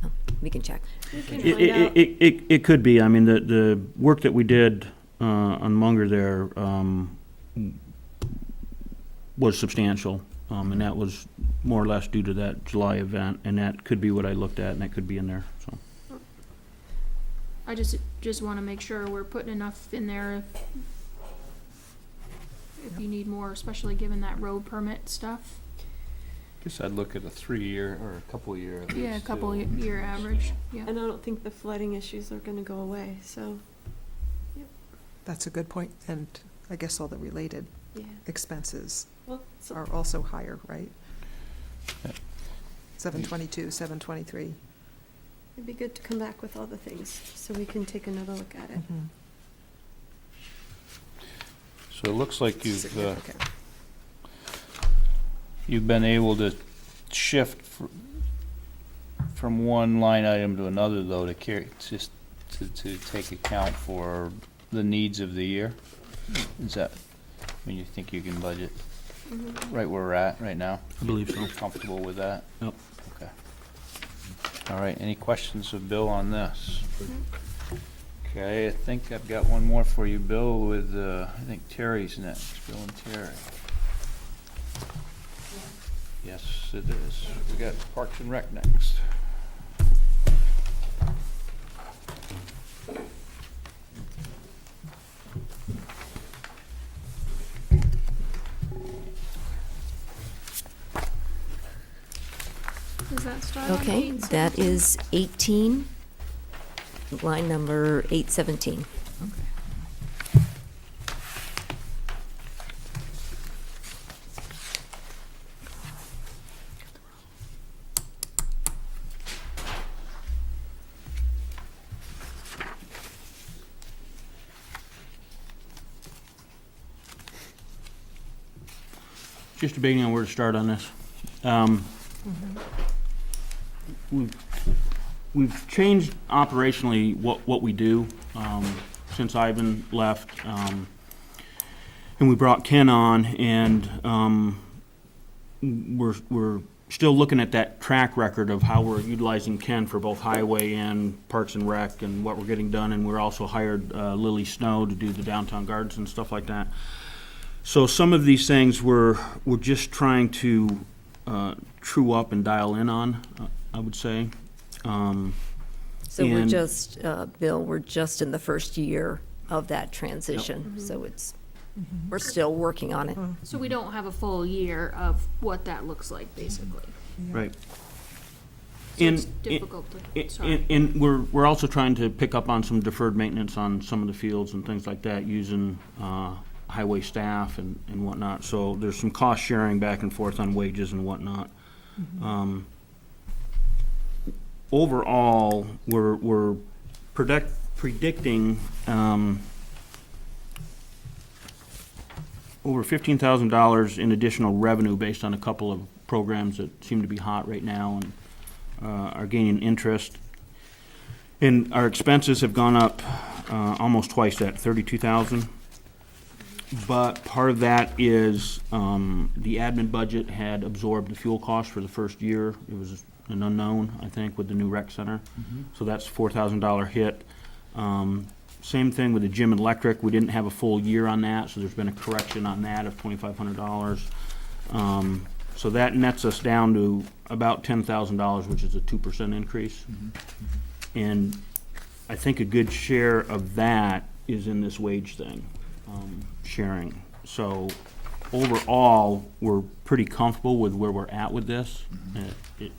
No, we can check. We can It, find out. it could be. I mean, the work that we did on Munger there was substantial, and that was more or less due to that July event, and that could be what I looked at, and that could be in there, so. I just wanna make sure we're putting enough in there if you need more, especially given that road permit stuff. guess I'd look at a 3-year or a couple year at least. Yeah, a couple too. year average, yeah. And I don't think the flooding issues are gonna go away, so, That's a good point, and I guess all the related yeah. expenses Well, so, are also higher, right? Yeah. 722, 723. it'd be good to come back with all the things, so we can take another look at it. Mhm. So it looks like Significant. you've been able to shift from one line item to another, though, to carry, just to take account for the needs of the year? Is that, when you think you can budget Mhm. right where we're at right now? I believe so. Comfortable with that? Yep. Okay. All right, any questions of Bill on this? Okay, I think I've got one more for you, Bill, with, I think Terry's next, Bill and Terry. Yes, it is. We got Parks and Rec next. Does that start on Okay, 8? that is 18, line number 817. Just debating on where to start on this. We've changed operationally what we do since Ivan left, and we brought Ken on, and we're still looking at that track record of how we're utilizing Ken for both highway and Parks and Rec and what we're getting done, and we're also hired Lily Snow to do the downtown gardens and stuff like that. So some of these things we're just trying to true up and dial in on, I would say. So we're And- just, Bill, we're just in the first year of that transition, so we're still working on it. So we don't have a full year of what that looks like, basically. Right. So And- it's difficult to, sorry. And we're also trying to pick up on some deferred maintenance on some of the fields and things like that, using highway staff and whatnot. So there's some cost sharing back and forth on wages and whatnot. Overall, we're predicting over $15,000 in additional revenue based on a couple of programs that seem to be hot right now and are gaining interest. And our expenses have gone up almost twice that, 32,000. But part of that is the admin budget had absorbed the fuel cost for the first year. It was an unknown, I think, with the new rec center. So that's $4,000 hit. Same thing with the gym and electric. We didn't have a full year on that, so there's been a correction on that of $2,500. So that nets us down to about $10,000, which is a 2% increase. And I think a good share of that is in this wage thing, sharing. So overall, we're pretty comfortable with where we're at with this. It-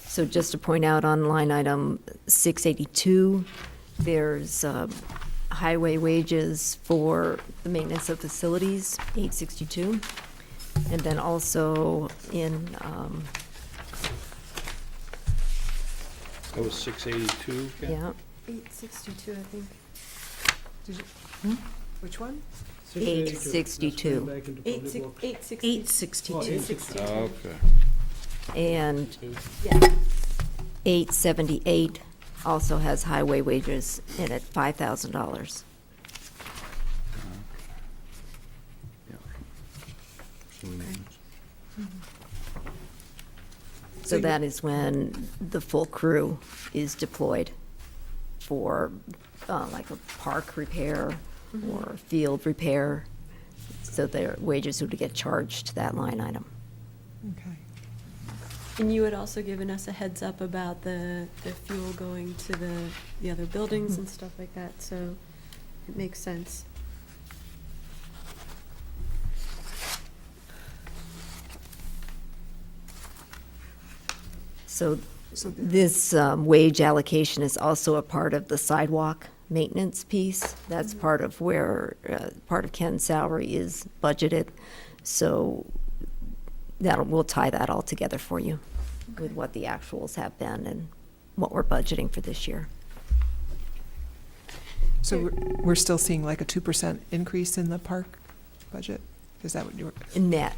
So just to point out on line item 682, there's highway wages for the maintenance of facilities, 862. And then also in, That was 682, Ken? yeah, 862, I think. Which one? 862. Back into public works. 860. 862. Okay. And 878 also has highway wages in it, $5,000. So that is when the full crew is deployed for like a park repair or field repair. So their wages would get charged to that line item. Okay. And you had also given us a heads up about the fuel going to the other buildings and stuff like that, so it makes sense. So this wage allocation is also a part of the sidewalk maintenance piece. That's part of where, part of Ken's salary is budgeted. So we'll tie that all together for you with what the actuals have been and what we're budgeting for this year. So we're still seeing like a 2% increase in the park budget? Is that what you're? Net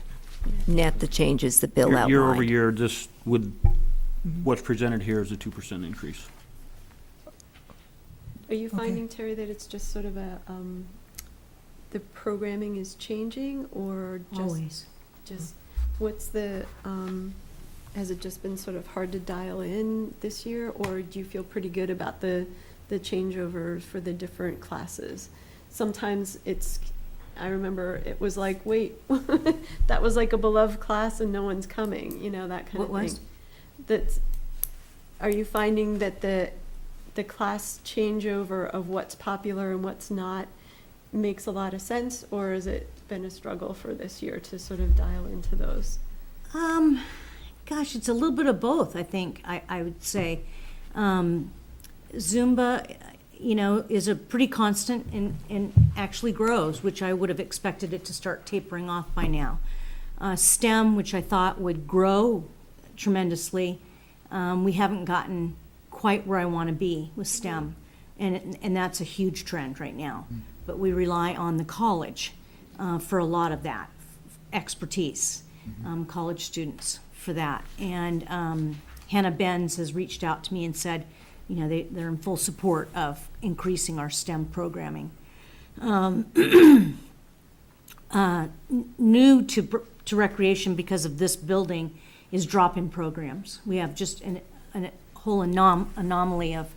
the changes that Bill outlined. Year over year, just with what's presented here is a 2% increase. Are you finding, Terry, that it's just sort of a, the programming is changing, or just, what's the, has it just been sort of hard to dial in this year, or do you feel pretty good about the changeovers for the different classes? Sometimes I remember it was like, wait, that was like a beloved class and no one's coming, that kind of thing. What was? Are you finding that the class changeover of what's popular and what's not makes a lot of sense, or has it been a struggle for this year to sort of dial into those? Gosh, it's a little bit of both, I think, I would say. Zumba, is a pretty constant and actually grows, which I would have expected it to start tapering off by now. STEM, which I thought would grow tremendously, we haven't gotten quite where I want to be with STEM, and that's a huge trend right now. But we rely on the college for a lot of that expertise, college students for that. And Hannah Benz has reached out to me and said, they're in full support of increasing our STEM programming. New to recreation because of this building is drop-in programs. We have just a whole anomaly of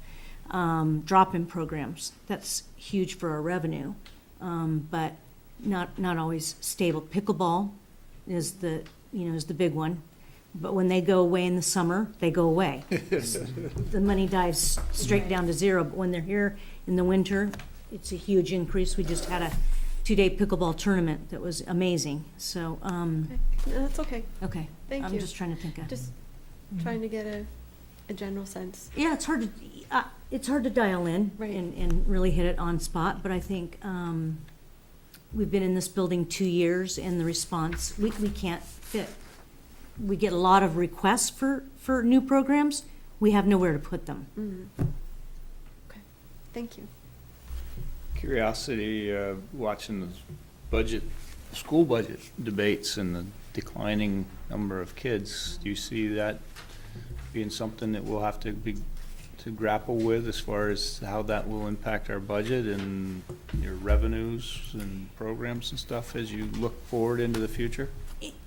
drop-in programs. That's huge for our revenue, but not always stable. Pickleball is the big one, but when they go away in the summer, they go away. The money dives straight down to zero, but when they're here in the winter, it's a huge increase. We just had a 2-day pickleball tournament that was amazing, so, Okay. No, that's okay. okay. Thank I'm you. just trying to think of. Just trying to get a general sense. Yeah, it's hard to dial in Right. and really hit it on spot, but I think we've been in this building 2 years, and the response, we can't fit. We get a lot of requests for new programs. We have nowhere to put them. Okay, thank you. Curiosity, watching the school budget debates and the declining number of kids, do you see that being something that we'll have to grapple with as far as how that will impact our budget and your revenues and programs and stuff as you look forward into the future?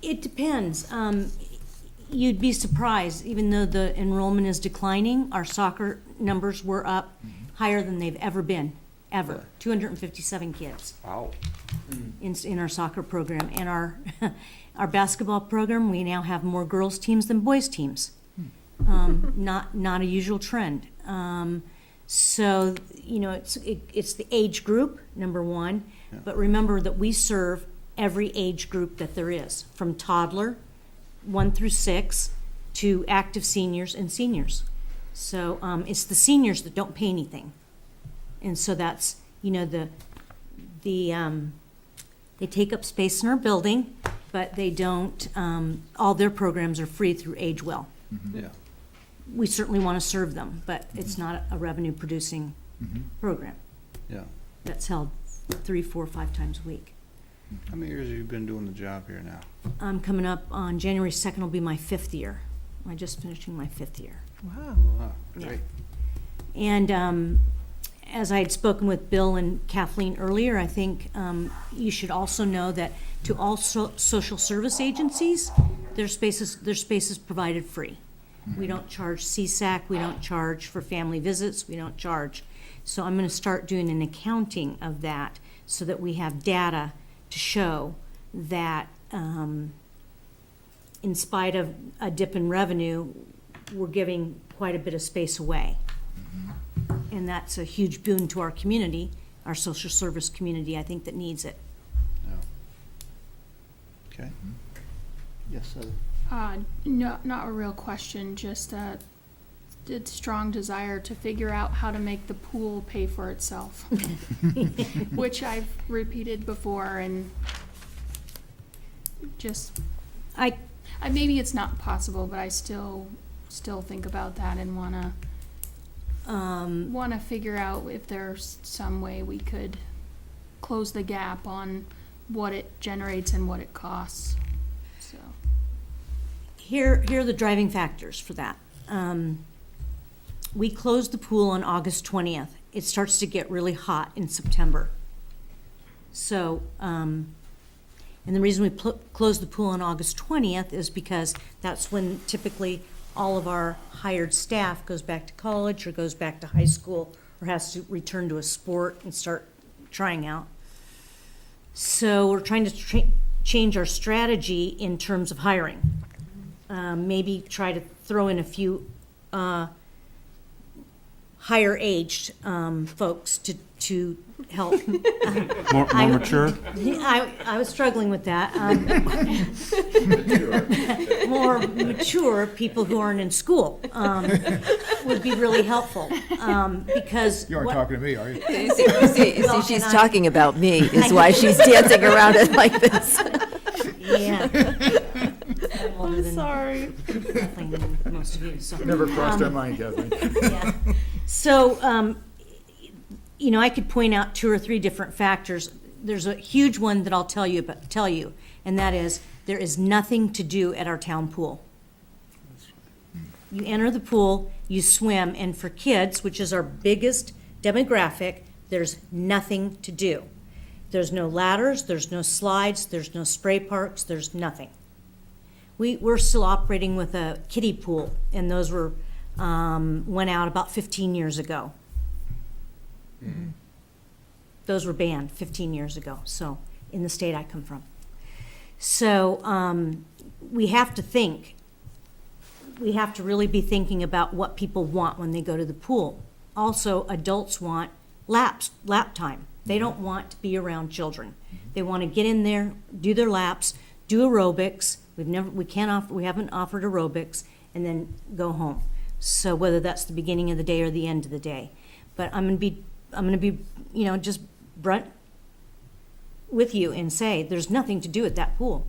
It depends. You'd be surprised, even though the enrollment is declining, our soccer numbers were up higher than they've ever been, ever. 257 kids Wow. in our soccer program, and our Our basketball program, we now have more girls' teams than boys' teams. Not a usual trend. So, you know, it's the age group, number one, but remember that we serve every age group that there is, from toddler, 1 through 6, to active seniors and seniors. So it's the seniors that don't pay anything. And so that's, you know, they take up space in our building, but they don't, all their programs are free through Age Well. Yeah. We certainly want to serve them, but it's not a revenue-producing program Yeah. that's held 3, 4, 5 times a week. How many years have you been doing the job here now? I'm coming up on January 2nd will be my 5th year. I'm just finishing my 5th year. Wow. Wow, great. And as I had spoken with Bill and Kathleen earlier, I think you should also know that to all social service agencies, their spaces provided free. We don't charge CSAC, we don't charge for family visits, we don't charge. So I'm going to start doing an accounting of that so that we have data to show that in spite of a dip in revenue, we're giving quite a bit of space away. And that's a huge boon to our community, our social service community, I think, that needs it. Okay. Yes, No, not a real question, just a strong desire to figure out how to make the pool pay for itself, which I've repeated before, and just maybe it's not possible, but I still think about that and wanna figure out if there's some way we could close the gap on what it generates and what it costs. So. Here are the driving factors for that. We closed the pool on August 20th. It starts to get really hot in September. So, and the reason we closed the pool on August 20th is because that's when typically all of our hired staff goes back to college or goes back to high school or has to return to a sport and start trying out. So we're trying to change our strategy in terms of hiring. Maybe try to throw in a few higher aged folks to help. More mature? I was struggling with that. More mature people who aren't in school would be really helpful because. You aren't talking to me, are you? See, she's talking about me, is why she's dancing around it like this. Yeah. I'm sorry. Than most of you, so. Never crossed our mind, Kathleen. Yeah. So, you know, I could point out 2 or 3 different factors. There's a huge one that I'll tell you, and that is there is nothing to do at our town pool. You enter the pool, you swim, and for kids, which is our biggest demographic, there's nothing to do. There's no ladders, there's no slides, there's no spray parks, there's nothing. We're still operating with a kiddie pool, and those were went out about 15 years ago. Those were banned 15 years ago, so in the state I come from. So we have to think. We have to really be thinking about what people want when they go to the pool. Also, adults want lap time. They don't want to be around children. They want to get in there, do their laps, do aerobics. We haven't offered aerobics, and then go home. So whether that's the beginning of the day or the end of the day, but I'm gonna be, you know, just blunt with you and say there's nothing to do at that pool.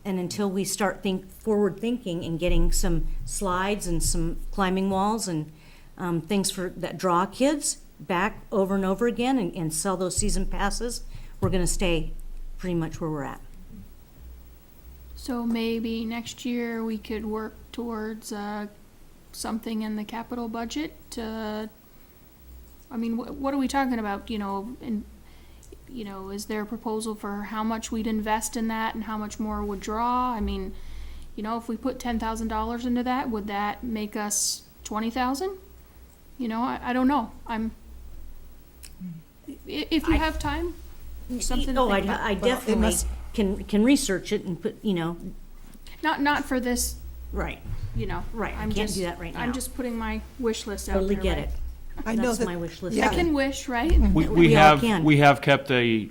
And until we start forward thinking and getting some slides and some climbing walls and things that draw kids back over and over again and sell those season passes, we're going to stay pretty much where we're at. So maybe next year we could work towards something in the capital budget. I mean, what are we talking about? You know, is there a proposal for how much we'd invest in that and how much more would draw? I mean, you know, if we put $10,000 into that, would that make us 20,000? You know, I don't know. If you have time, something to think about. I definitely can research it and put, Not for this, right, right, I I'm can't just- do that right now. I'm just putting my wish list out there, Totally get right? it. I know That's that, my wish list. yeah. I can wish, right? We all can. We have kept a,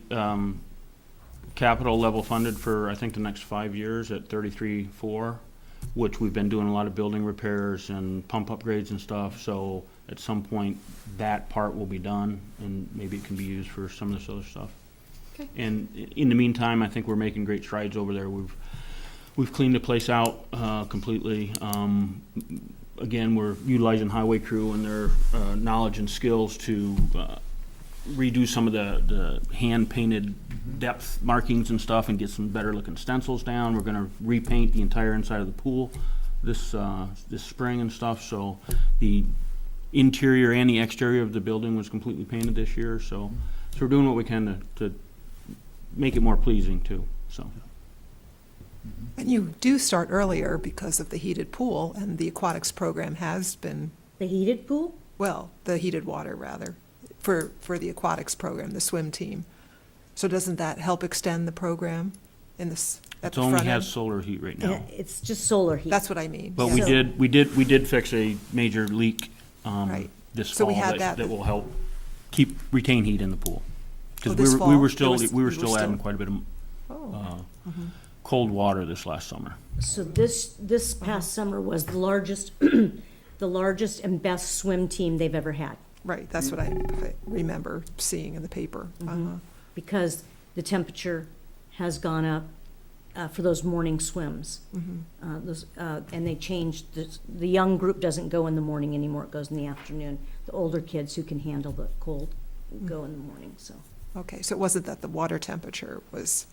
capital level funded for, I think, the next 5 years at 33.4, which we've been doing a lot of building repairs and pump upgrades and stuff, so at some point, that part will be done, and maybe it can be used for some of this other stuff. Okay. And in the meantime, I think we're making great strides over there. We've cleaned the place out completely. Again, we're utilizing highway crew and their knowledge and skills to redo some of the hand-painted depth markings and stuff and get some better-looking stencils down. We're gonna repaint the entire inside of the pool this spring and stuff, so the interior and the exterior of the building was completely painted this year, so we're doing what we can to make it more pleasing too, so. and you do start earlier because of the heated pool, and the aquatics program has been, The heated pool? well, the heated water, rather, for the aquatics program, the swim team. So doesn't that help extend the program in this, at It the only front has end? solar heat right Yeah, now. it's just solar heat. That's what I mean. But yeah. we did fix a major leak Right. this So we fall had that. that will help retain heat in the pool. Oh, Because this we fall? were There still, was- we you were were still still- adding quite a bit of Oh, cold water this last summer. So this past summer was the largest, the largest and best swim team they've ever had, right, that's what I remember seeing in the paper. Uh-huh. because the temperature has gone up for those morning swims. And they changed, the young group doesn't go in the morning anymore, it goes in the afternoon. The older kids who can handle the cold go in the morning, so. Okay, so it wasn't that the water temperature was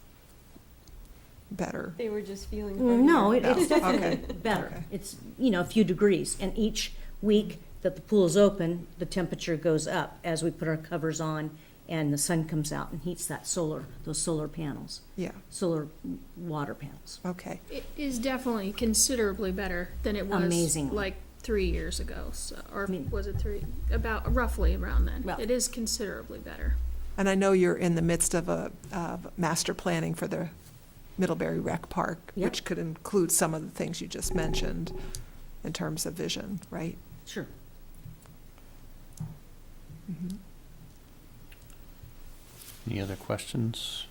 better? They were just feeling No, hungrier. it's Okay, definitely better. okay. It's, a few degrees, and each week that the pool is open, the temperature goes up as we put our covers on and the sun comes out and heats those solar panels, Yeah, solar water panels. okay. It is definitely considerably better than it was Amazingly. like 3 years ago, so, or I mean- was it roughly around then? Well- It is considerably better. And I know you're in the midst of master planning for the Middlebury Rec Park, Yep. which could include some of the things you just mentioned in terms of vision, right? Sure. Any other questions?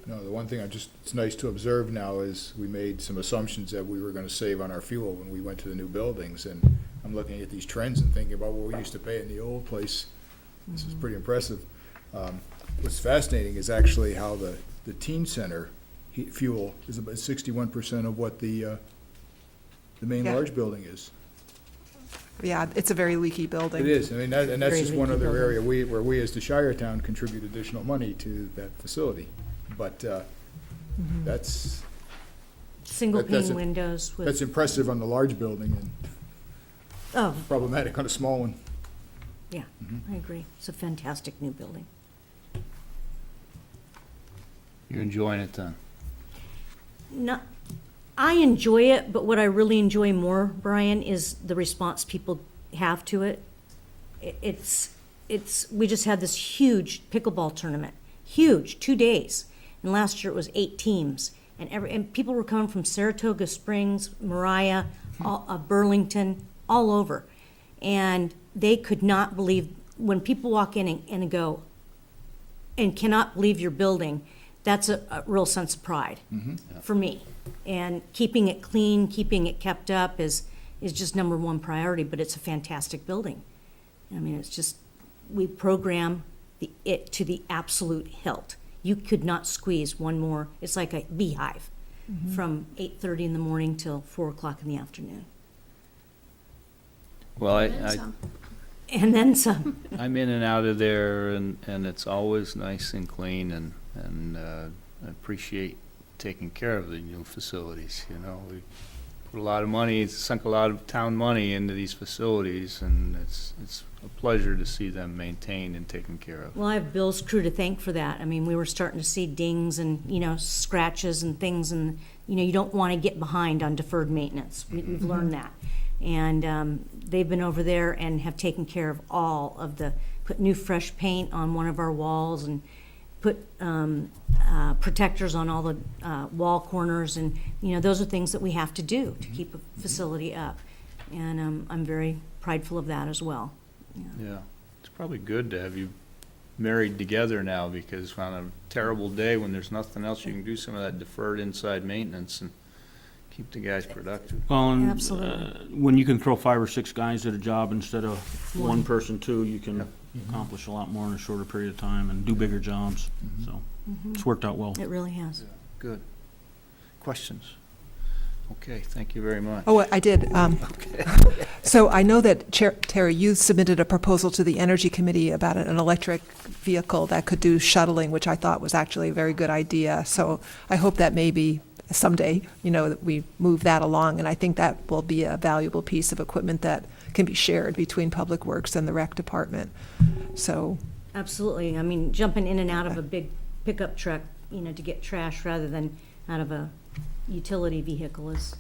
No, the one thing it's nice to observe now is we made some assumptions that we were gonna save on our fuel when we went to the new buildings, and I'm looking at these trends and thinking about what we used to pay in the old place. This is pretty impressive. What's fascinating is actually how the teen center fuel is about 61% of what the main Yeah. large building is. Yeah, it's a very leaky building. It is, I mean, and that's Very just one leaky other building. area where we as the Shire Town contribute additional money to that facility. But that's Single That's pane a- windows that's with, impressive on the large building and oh, problematic on a small one. yeah, I agree. It's a fantastic new building. You're enjoying it then? No, I enjoy it, but what I really enjoy more, Brian, is the response people have to it. We just had this huge pickleball tournament, huge, 2 days. And last year it was 8 teams. And people were coming from Saratoga Springs, Mariah, Burlington, all over. And they could not believe, when people walk in and go, and cannot believe your building, that's a real sense of pride for me. And keeping it clean, keeping it kept up is just number one priority, but it's a fantastic building. I mean, it's just, we program it to the absolute hilt. You could not squeeze one more, it's like a beehive from 8:30 in the morning till 4 o'clock in the afternoon. Well, And some. And then some. I'm in and out of there, and it's always nice and clean, and I appreciate taking care of the new facilities, you know. We put a lot of money, sunk a lot of town money into these facilities, and it's a pleasure to see them maintained and taken care of. Well, I have Bill's crew to thank for that. I mean, we were starting to see dings and, scratches and things, and, you don't want to get behind on deferred maintenance. We've learned that. And they've been over there and have taken care of all of put new fresh paint on one of our walls and put protectors on all the wall corners, and, you know, those are things that we have to do to keep a facility up. And I'm very prideful of that as well. Yeah, it's probably good to have you married together now, because on a terrible day when there's nothing else, you can do some of that deferred inside maintenance and keep the guys productive. Well, and Absolutely. when you can throw 5 or 6 guys at a job instead of One. one person, too, you can accomplish a lot more in a shorter period of time and do bigger jobs. So it's worked out well. It really has. Good. Questions? Okay, thank you very much. Oh, I did. So I know that Terry, you submitted a proposal to the Energy Committee about an electric vehicle that could do shuttling, which I thought was actually a very good idea. So I hope that maybe someday, you know, that we move that along. And I think that will be a valuable piece of equipment that can be shared between Public Works and the Rec Department. So, Absolutely. I mean, jumping in and out of a big pickup truck, you know, to get trash rather than out of a utility vehicle is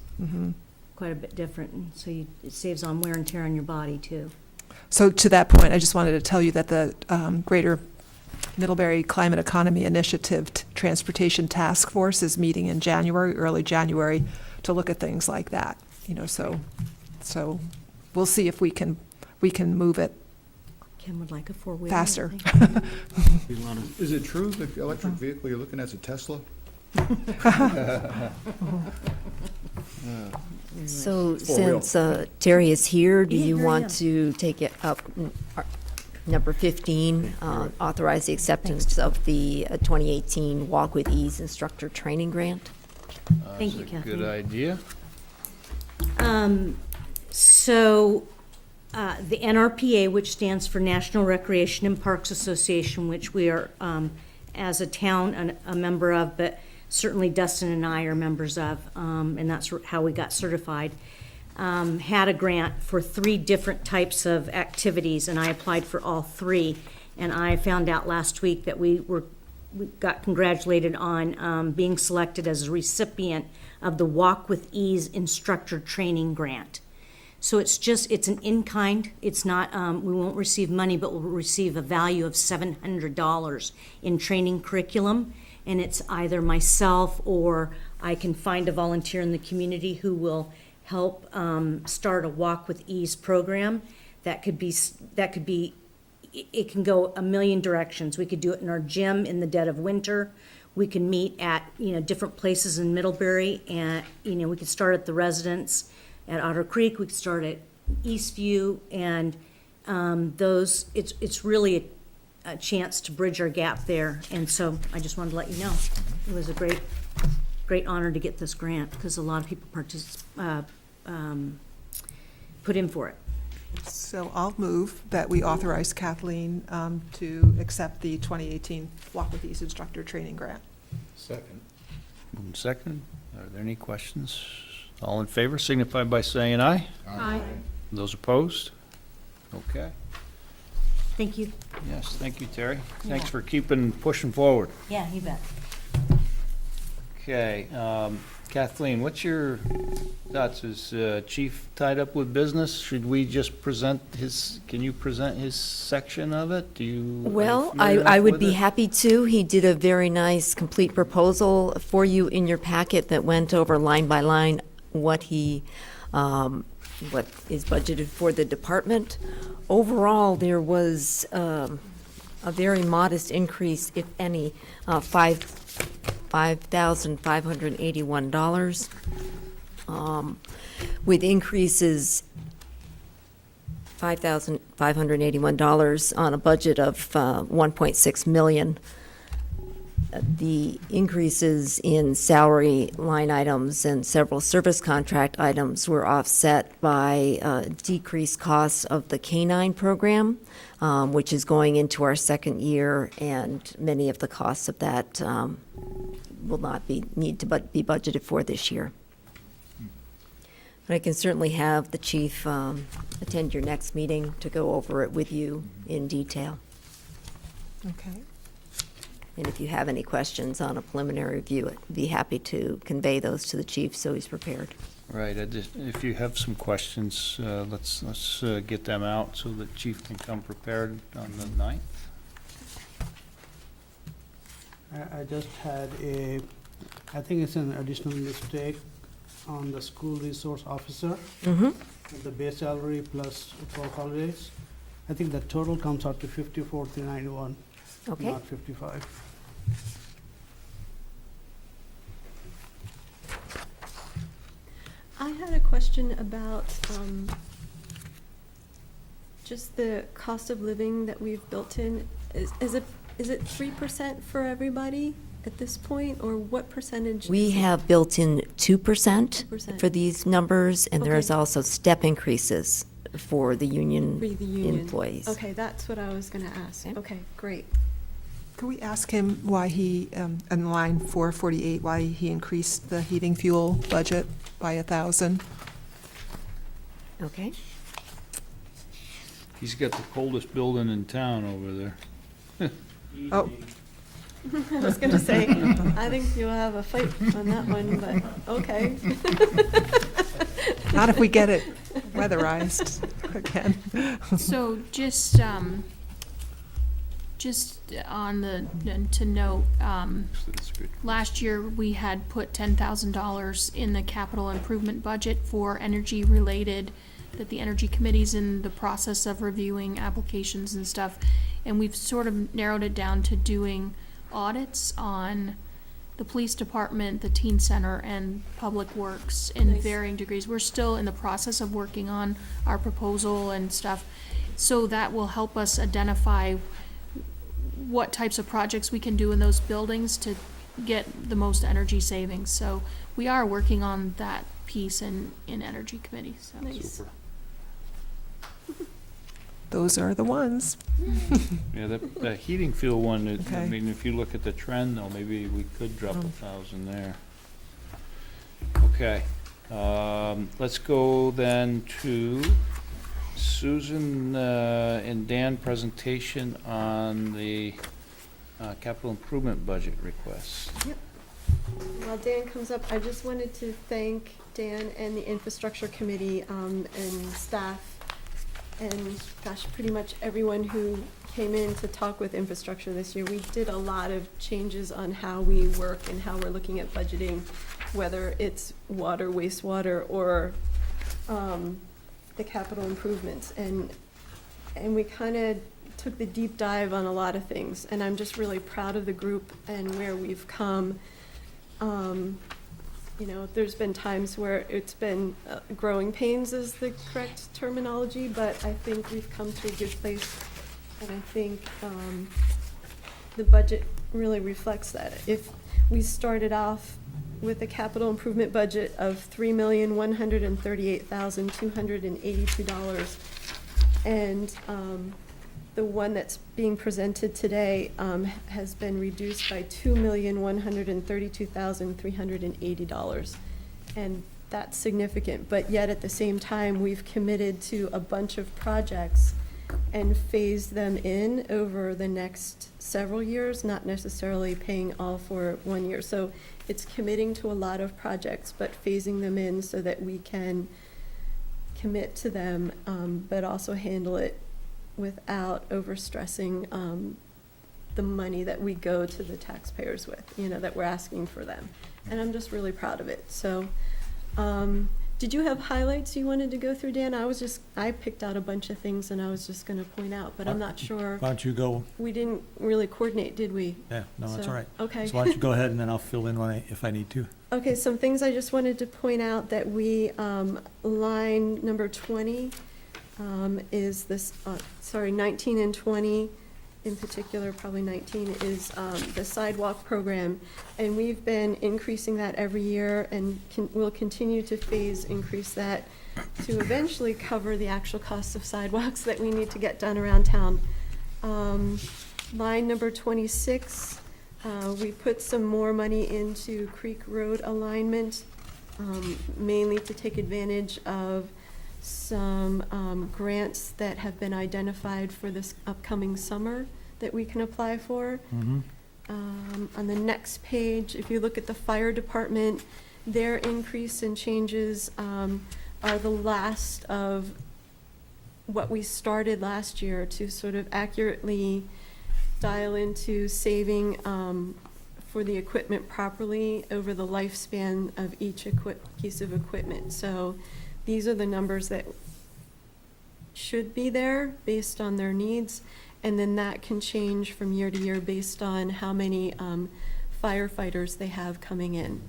quite a bit different. And so it saves on wear and tear on your body, too. so to that point, I just wanted to tell you that the Greater Middlebury Climate Economy Initiative Transportation Task Force is meeting in January, early January, to look at things like that. You know, so we'll see if we can move it Ken would like a four-wheeler. faster. Be a lot of- Is it true the electric vehicle you're looking at is a Tesla? So Four-wheel. since Terry is here, do Yeah, you here I want am. to take it up, number 15, authorize the acceptance of the 2018 Walk with Ease Instructor Training Grant? Thank you, That's a Kathleen. good idea. So, the NRPA, which stands for National Recreation and Parks Association, which we are, as a town, a member of, but certainly Dustin and I are members of, and that's how we got certified, had a grant for 3 different types of activities, and I applied for all 3. And I found out last week that we got congratulated on being selected as a recipient of the Walk with Ease Instructor Training Grant. So it's an in-kind, it's not, we won't receive money, but we'll receive a value of $700 in training curriculum. And it's either myself or I can find a volunteer in the community who will help start a Walk with Ease program. That could be, it can go a million directions. We could do it in our gym in the dead of winter. We can meet at, different places in Middlebury, and, we could start at the residence at Otter Creek, we could start at Eastview, and it's really a chance to bridge our gap there. And so I just wanted to let you know, it was a great honor to get this grant, because a lot of people put in for it. So I'll move that we authorize Kathleen to accept the 2018 Walk with Ease Instructor Training Grant. Second. Moving second. Are there any questions? All in favor signify by saying aye. Aye. Those opposed? Okay. Thank you. Yes, thank you, Terry. Thanks Yeah. for pushing forward. Yeah, you bet. Okay, Kathleen, what's your thoughts? Is Chief tied up with business? Should we just can you present his section of it? Are you Well, familiar I enough would with be it? happy to. He did a very nice, complete proposal for you in your packet that went over line by line what is budgeted for the department. Overall, there was a very modest increase, if any, $5,581, with increases $5,581 on a budget of $1.6 million. The increases in salary line items and several service contract items were offset by decreased costs of the K-9 program, which is going into our second year, and many of the costs of that will not need to be budgeted for this year. But I can certainly have the chief attend your next meeting to go over it with you in detail. Okay. And if you have any questions on a preliminary review, I'd be happy to convey those to the chief so he's prepared. Right, if you have some questions, let's get them out so the chief can come prepared on the 9th. I just had I think it's an additional mistake on the school resource officer, the base salary plus 12 holidays. I think the total comes out to 54,391, Okay. not 55. I had a question about just the cost of living that we've built in. Is it 3% for everybody at this point, or what percentage? We is it? have built in 2% 2%. for these numbers, and there is Okay. also step increases for the union For the union. employees. Okay, that's what I was gonna ask. Okay. Okay, great. Could we ask him why he, in line 448, why he increased the heating fuel budget by 1,000? Okay. He's got the coldest building in town over there. Oh, I was gonna say, I think you'll have a fight on that one, but, okay. not if we get it weatherized again. So just on to note, That's good. last year, we had put $10,000 in the capital improvement budget for energy-related, that the Energy Committee's in the process of reviewing applications and stuff. And we've sort of narrowed it down to doing audits on the police department, the teen center, and public works in Nice. varying degrees. We're still in the process of working on our proposal and stuff. So that will help us identify what types of projects we can do in those buildings to get the most energy savings. So we are working on that piece in Energy Committee, so. Nice. Super. Those are the ones. Yeah, that heating fuel one, I Okay. mean, if you look at the trend though, maybe we could drop 1,000 there. Okay, let's go then to Susan and Dan presentation on the capital improvement budget request. While Dan comes up, I just wanted to thank Dan and the Infrastructure Committee and staff, and gosh, pretty much everyone who came in to talk with infrastructure this year. We did a lot of changes on how we work and how we're looking at budgeting, whether it's water, wastewater, or the capital improvements. And we kind of took the deep dive on a lot of things, and I'm just really proud of the group and where we've come. You know, there's been times where it's been growing pains is the correct terminology, but I think we've come to a good place, and I think the budget really reflects that. If we started off with a capital improvement budget of $3,138,282, and the one that's being presented today has been reduced by $2,132,380. And that's significant, but yet at the same time, we've committed to a bunch of projects and phased them in over the next several years, not necessarily paying all for 1 year. So it's committing to a lot of projects, but phasing them in so that we can commit to them, but also handle it without overstressing the money that we go to the taxpayers with, you know, that we're asking for them. And I'm just really proud of it. So, did you have highlights you wanted to go through, Dan? I picked out a bunch of things and I was just gonna point out, but I'm not sure. Why don't you go? We didn't really coordinate, did we? Yeah, no, that's So, all right. Okay. So why don't you go ahead and then I'll fill in if I need to. Okay, some things I just wanted to point out that we, line number 20, is this, 19 and 20, in particular, probably 19, is the sidewalk program. And we've been increasing that every year and we'll continue to increase that to eventually cover the actual costs of sidewalks that we need to get done around town. Line number 26, we put some more money into Creek Road alignment, mainly to take advantage of some grants that have been identified for this upcoming summer that we can apply for. On the next page, if you look at the fire department, their increase and changes are the last of what we started last year to sort of accurately dial into saving for the equipment properly over the lifespan of each piece of equipment. So these are the numbers that should be there based on their needs, and then that can change from year to year based on how many firefighters they have coming in.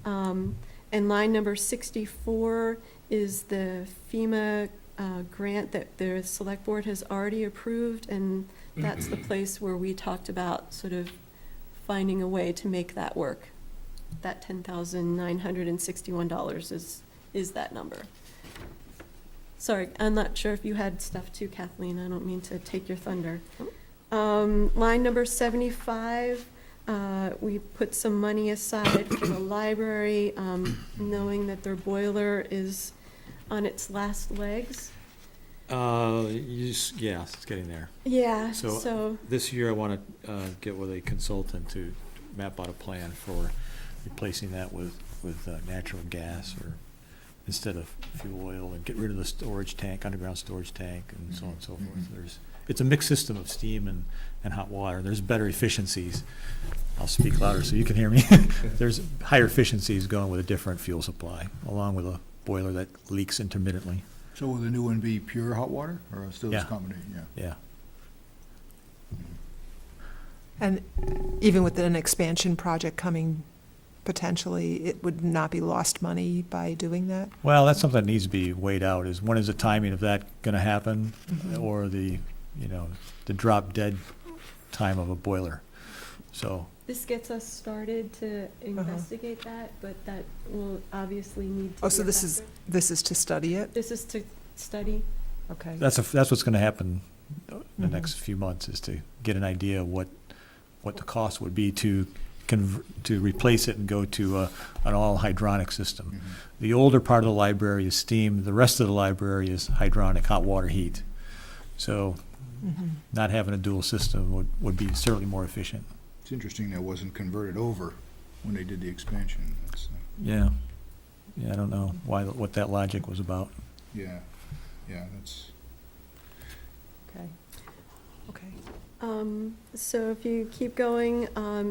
And line number 64 is the FEMA grant that the Select Board has already approved, and that's the place where we talked about sort of finding a way to make that work. That $10,961 is that number. Sorry, I'm not sure if you had stuff too, Kathleen. I don't mean to take your thunder. Line number 75, we put some money aside for the library, knowing that their boiler is on its last legs. Yeah, it's getting there. Yeah, So so, this year I want to get with a consultant to map out a plan for replacing that with natural gas or instead of fuel oil, and get rid of the storage tank, underground storage tank, and so on and so forth. It's a mixed system of steam and hot water. There's better efficiencies. I'll speak louder so you can hear me. There's higher efficiencies going with a different fuel supply, along with a boiler that leaks intermittently. So will the new one be pure hot water, or still this Yeah. combination? Yeah. Yeah. And even with an expansion project coming potentially, it would not be lost money by doing that? Well, that's something that needs to be weighed out, is when is the timing of that going to happen? Or the drop dead time of a boiler. So, this gets us started to investigate that, but that will obviously need to be Oh, so a this is, factor. this is to study it? This is to study. Okay. that's what's going to happen in the next few months, is to get an idea of what the cost would be to replace it and go to an all hydronic system. The older part of the library is steam. The rest of the library is hydronic, hot water heat. So not having a dual system would be certainly more efficient. It's interesting that wasn't converted over when they did the expansion. That's, Yeah. Yeah, I don't know what that logic was about. yeah, that's. Okay. Okay. So if you keep going,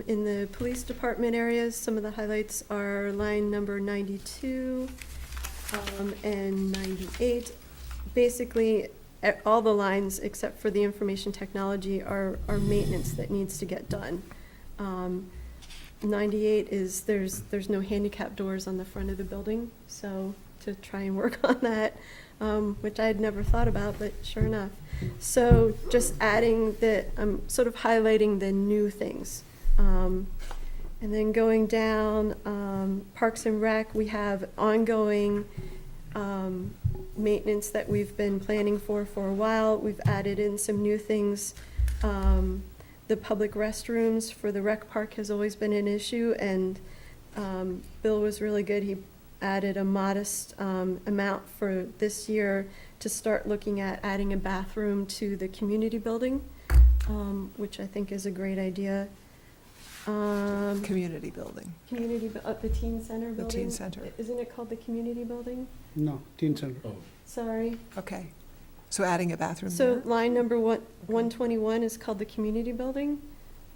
in the police department areas, some of the highlights are line number 92 and 98. Basically, all the lines except for the information technology are maintenance that needs to get done. 98 is there's no handicap doors on the front of the building, so to try and work on that, which I had never thought about, but sure enough. So just adding I'm sort of highlighting the new things. And then going down, Parks and Rec, we have ongoing maintenance that we've been planning for a while. We've added in some new things. The public restrooms for the rec park has always been an issue, and Bill was really good. He added a modest amount for this year to start looking at adding a bathroom to the community building, which I think is a great idea. Community building. The teen center building. The teen center. Isn't it called the community building? No, teen center. Sorry. Okay. So adding a bathroom So there? line number 121 is called the community building.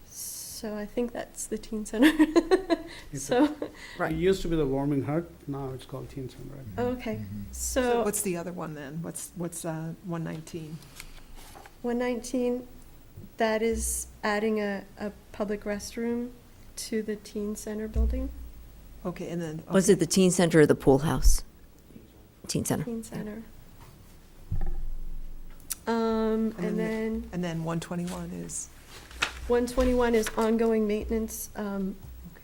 So I think that's the teen center. So, It used to be the warming hut, now it's called teen center, right? okay, So so what's the other one then? What's 119? 119, that is adding a public restroom to the teen center building. Okay, and then. Was it the teen center or the pool house? Teen center. Teen center. then And then And then 121 is, 121 is ongoing maintenance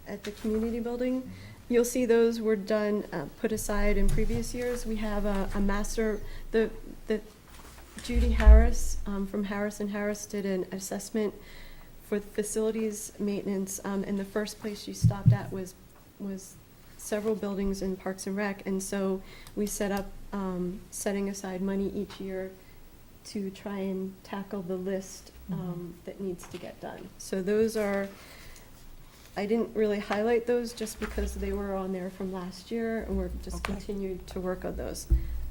at the community building. You'll see those were done, put aside in previous years. We have a master, the Judy Harris from Harris & Harris did an assessment for facilities maintenance, and the first place she stopped at was several buildings in Parks and Rec, and so we set up setting aside money each year to try and tackle the list that needs to get done. So those are, I didn't really highlight those just because they were on there from last year, and we're just Okay. continued to work on those.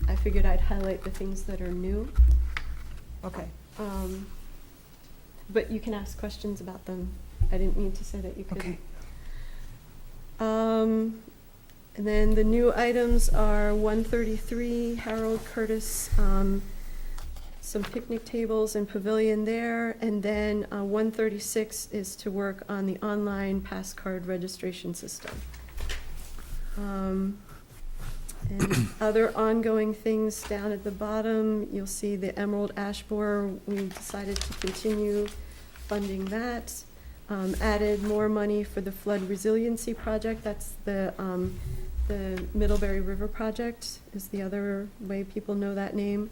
I figured I'd highlight the things that are new. okay. But you can ask questions about them. I didn't mean to say that you couldn't. Okay. And then the new items are 133 Harold Curtis, some picnic tables and pavilion there. And then 136 is to work on the online pass card registration system. And other ongoing things down at the bottom, you'll see the Emerald Ash Borer. We decided to continue funding that. Added more money for the flood resiliency project. That's the Middlebury River project is the other way people know that name.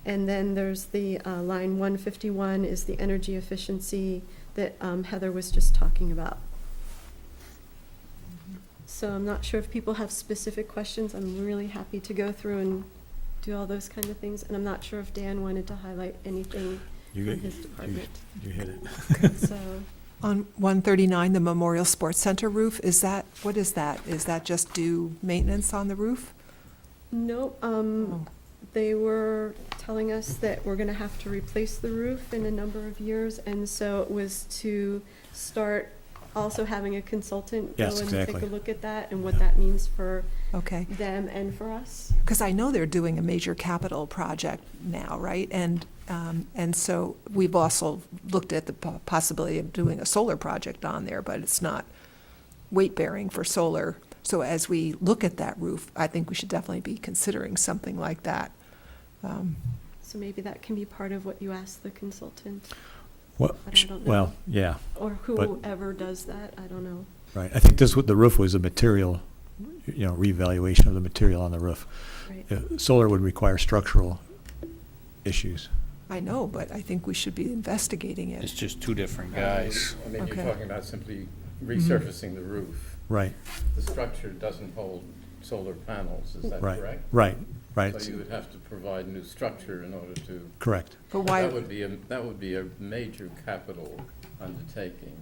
And then there's the line 151 is the energy efficiency that Heather was just talking about. So I'm not sure if people have specific questions. I'm really happy to go through and do all those kind of things. And I'm not sure if Dan wanted to highlight anything You from get- his department. You hit it. So, On 139, the Memorial Sports Center roof, what is that? Is that just do maintenance on the roof? no, they were telling us that we're gonna have to replace the roof in a number of years. And so it was to start also having a consultant go Yes, and take exactly. a look at that and what that means for Okay. them and for us. Because I know they're doing a major capital project now, right? And so we've also looked at the possibility of doing a solar project on there, but it's not weight-bearing for solar. So as we look at that roof, I think we should definitely be considering something like that. So maybe that can be part of what you ask the consultant, Well, But I don't know. well, yeah, or whoever does that, I don't know. right. I think this, the roof was a material, reevaluation of the material on the roof. Right. Solar would require structural issues. I know, but I think we should be investigating It's it. just two different guys. I mean, you're Okay. talking about simply resurfacing the roof. Right, The structure doesn't hold solar panels, is that right, correct? right, right. So you would have to provide new structure in order to. Correct. But why, That would be a major capital undertaking.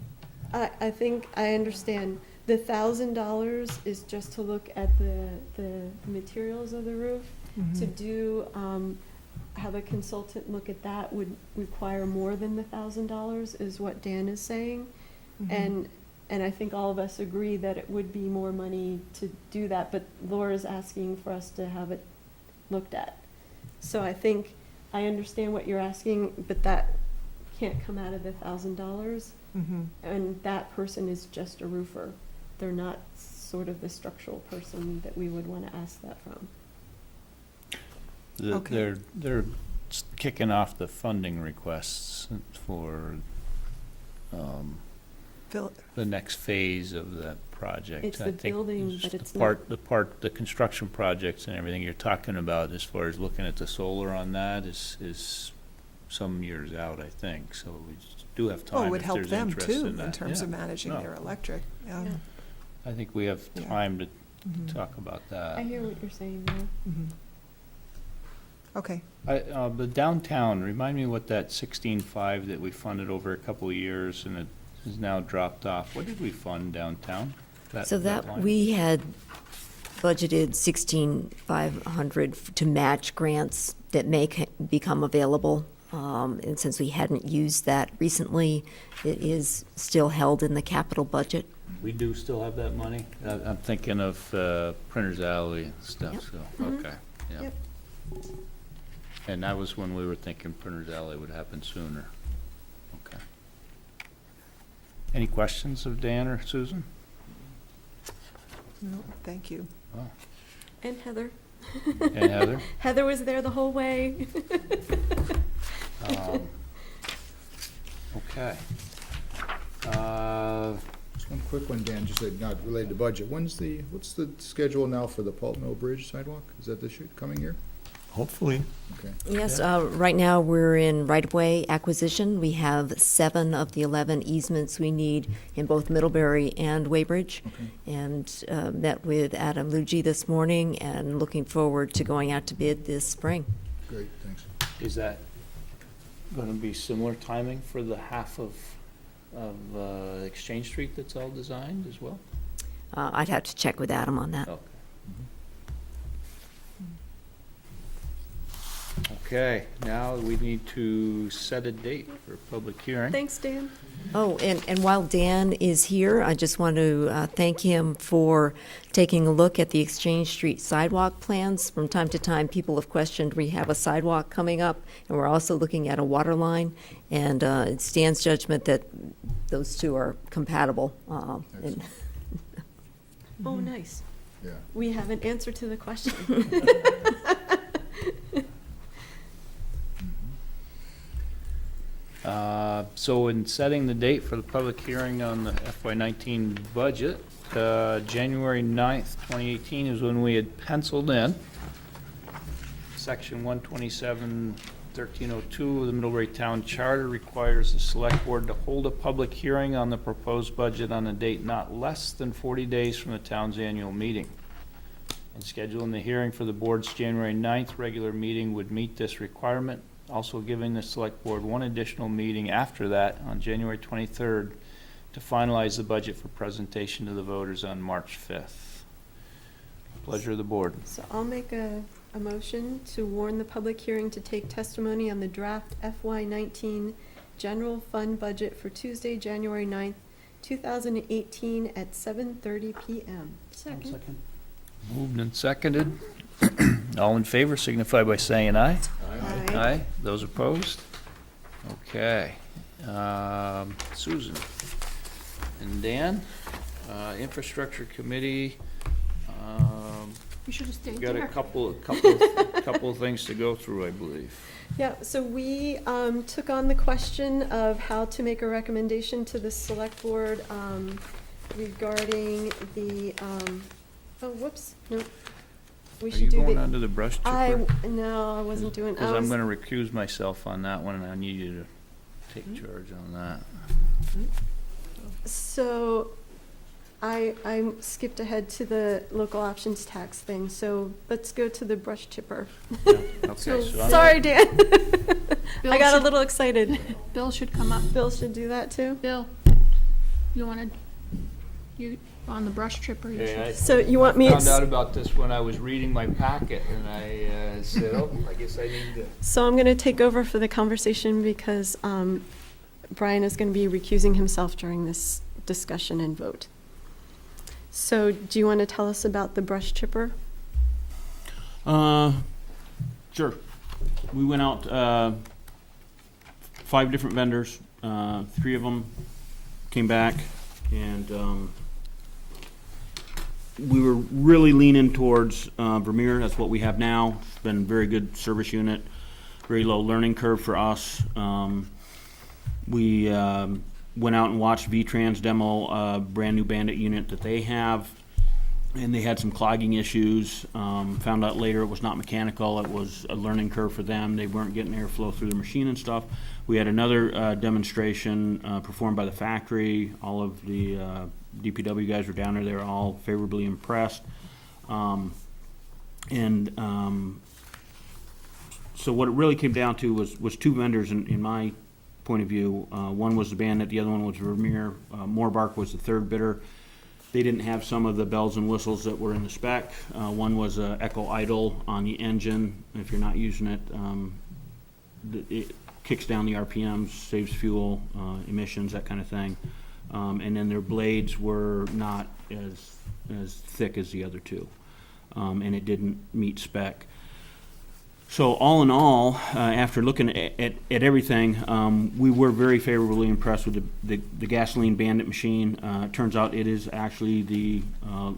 I think I understand. The $1,000 is just to look at the materials of the roof. To do, have a consultant look at that would require more than the $1,000, is what Dan is saying. And I think all of us agree that it would be more money to do that, but Laura's asking for us to have it looked at. So I think, I understand what you're asking, but that can't come out of the $1,000. And that person is just a roofer. They're not sort of the structural person that we would want to ask that from. Okay. They're kicking off the funding requests for Phil, the next phase of that project. It's I the think building, but the it's the construction projects and everything you're talking about as far as looking at the solar on that is some years out, I think. So we do have well, it time would if help there's them interest too, in that. in terms of Yeah. managing No. their electric. Yeah. I think we have Yeah. time to Mhm. talk about I that. hear what you're saying, though. Okay. The downtown, remind me what that 16.5 that we funded over a couple of years and it has now dropped off. What did we fund downtown? So that, line? we had budgeted 16,500 to match grants that may become available. And since we hadn't used that recently, it is still held in the capital budget. We do still have that money? I'm thinking of Printer's Alley and stuff, Yep. so, Mhm. okay, yeah. Yep. And that was when we were thinking Printer's Alley would happen sooner. Okay. Any questions of Dan or Susan? No, thank you. Oh, And Heather. and Heather? Heather was there the whole way. Okay. Just one quick one, Dan, just not related to budget. What's the schedule now for the Pulp Mill Bridge sidewalk? Is that this year, coming year? Hopefully. Okay. Yes, right now, we're in right-of-way acquisition. We have 7 of the 11 easements we need in both Middlebury and Weybridge. Okay. And met with Adam Luigi this morning and looking forward to going out to bid this spring. Great, thanks. Is that gonna be similar timing for the half of Exchange Street that's all designed as well? I'd have to check with Adam on that. Okay. Okay, now we need to set a date for a public hearing. Thanks, Dan. Oh, and while Dan is here, I just want to thank him for taking a look at the Exchange Street sidewalk plans. From time to time, people have questioned, we have a sidewalk coming up, and we're also looking at a water line, and it's Dan's judgment that those two are compatible. And Oh, nice. Yeah. We have an answer to the question. So in setting the date for the public hearing on the FY19 budget, January 9th, 2018 is when we had penciled in. Section 127-1302 of the Middlebury Town Charter requires the Select Board to hold a public hearing on the proposed budget on a date not less than 40 days from the town's annual meeting. And scheduling the hearing for the board's January 9th regular meeting would meet this requirement, also giving the Select Board one additional meeting after that on January 23rd to finalize the budget for presentation to the voters on March 5th. Pleasure of the board. So I'll make a motion to warn the public hearing to take testimony on the draft FY19 general fund budget for Tuesday, January 9th, 2018 at 7:30 PM. Second. Moved and seconded. All in favor signify by saying aye. Aye. Aye. Those opposed? Okay. Susan and Dan, Infrastructure Committee, You should have stayed got a there. couple of things to go through, I believe. Yeah, so we took on the question of how to make a recommendation to the Select Board regarding the, oh, whoops, no. We Are should you do going the. under the brush I, chipper? no, I wasn't doing. Because I'm going to recuse myself on that one, and I need you to take charge on that. So, I skipped ahead to the local options tax thing, so let's go to the brush chipper. Okay, so I'm- Sorry, Dan. Bill I got a should- little excited. Bill should come up. Bill should do that too. Bill, you on the brush chipper, you should. So you want me? Found out about this when I was reading my packet, and I said, oh, I guess I need to. So I'm going to take over for the conversation because Brian is going to be recusing himself during this discussion and vote. So do you want to tell us about the brush chipper? Sure. We went out, 5 different vendors, 3 of them came back, and we were really leaning towards Vermeer. That's what we have now. It's been a very good service unit, very low learning curve for us. We went out and watched V-Trans demo a brand new Bandit unit that they have, and they had some clogging issues. Found out later it was not mechanical, it was a learning curve for them. They weren't getting airflow through the machine and stuff. We had another demonstration performed by the factory. All of the DPW guys were down there. They were all favorably impressed. So what it really came down to was 2 vendors in my point of view. One was the Bandit, the other one was Vermeer. Moorbark was the third bidder. They didn't have some of the bells and whistles that were in the spec. One was a Echo Idle on the engine. If you're not using it, it kicks down the RPMs, saves fuel, emissions, that kind of thing. And then their blades were not as thick as the other 2, and it didn't meet spec. So all in all, after looking at everything, we were very favorably impressed with the gasoline Bandit machine. It turns out it is actually the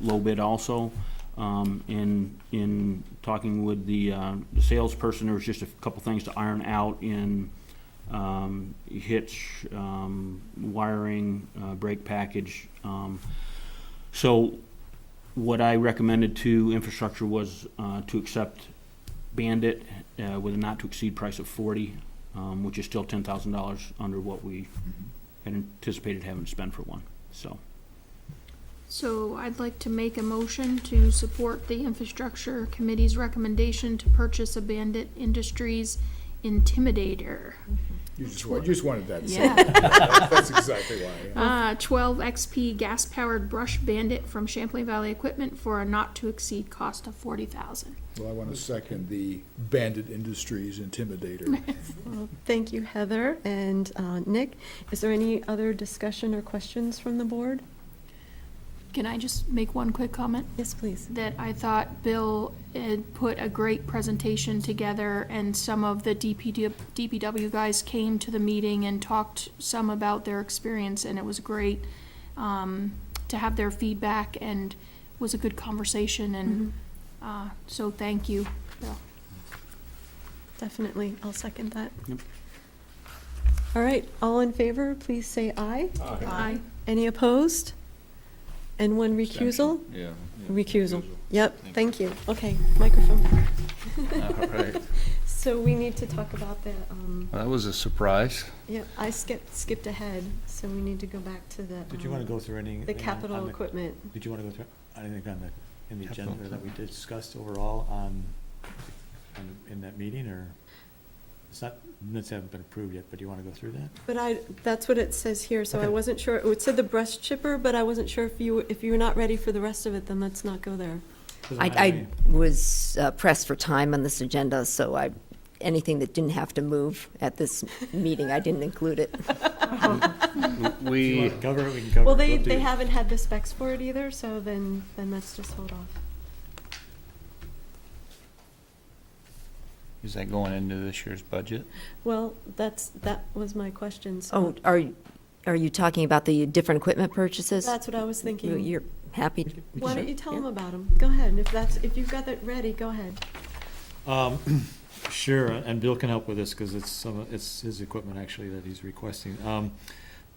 low bid also. In talking with the salesperson, there was just a couple things to iron out in hitch, wiring, brake package. So what I recommended to infrastructure was to accept Bandit with a not-to-exceed price of $40, which is still $10,000 under what we had anticipated having to spend for one. So I'd like to make a motion to support the Infrastructure Committee's recommendation to purchase a Bandit Industries Intimidator You just wanted that to say. Yeah. That's exactly why. Yeah. 12 XP gas-powered brush bandit from Champlain Valley Equipment for a not-to-exceed cost of $40,000. Well, I want to second the Bandit Industries Intimidator. Well, thank you, Heather and Nick. Is there any other discussion or questions from the board? Can I just make one quick comment? Yes, please. That I thought Bill had put a great presentation together, and some of the DPW guys came to the meeting and talked some about their experience, and it was great to have their feedback, and was a good conversation, and so thank you, Bill. Definitely, I'll second that. Yep. All right, all in favor, please say aye. Aye. Any opposed? And one recusal? Yeah. Recusal. Yep, thank you. Okay, microphone. All right. So we need to talk about the, That was a surprise. yeah, I skipped ahead, so we need to go back to the. Did you want to go through anything? The on capital the- equipment. Did you want to go through anything on in the Capital agenda that we discussed overall in that meeting, or? It's not, minutes haven't been approved yet, but do you want to go through that? But that's what it says here, so I Okay. wasn't sure, it said the brush chipper, but I wasn't sure if you were not ready for the rest of it, then let's not go there. Doesn't matter to I me. was pressed for time on this agenda, so anything that didn't have to move at this meeting, I didn't include it. If you We, want to cover it, we can cover it. Well, It's they up to you. haven't had the specs for it either, so then let's just hold off. is that going into this year's budget? Well, that was my question, so. Oh, are you talking about the different equipment purchases? That's what I was thinking. You're happy to. Why don't you tell Yeah. them about them? Go ahead, if you've got that ready, go ahead. Sure, and Bill can help with this, because it's his equipment actually that he's requesting.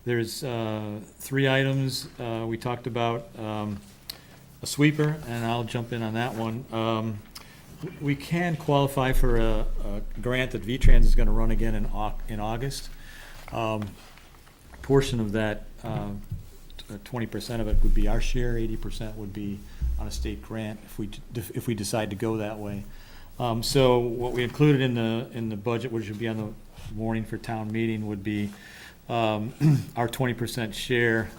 There's 3 items. We talked about a sweeper, and I'll jump in on that one. We can qualify for a grant that V-Trans is going to run again in August. Portion of that, 20% of it would be our share, 80% would be on a state grant if we decide to go that way. So what we included in the budget, which would be on the warning for town meeting, would be our 20% share,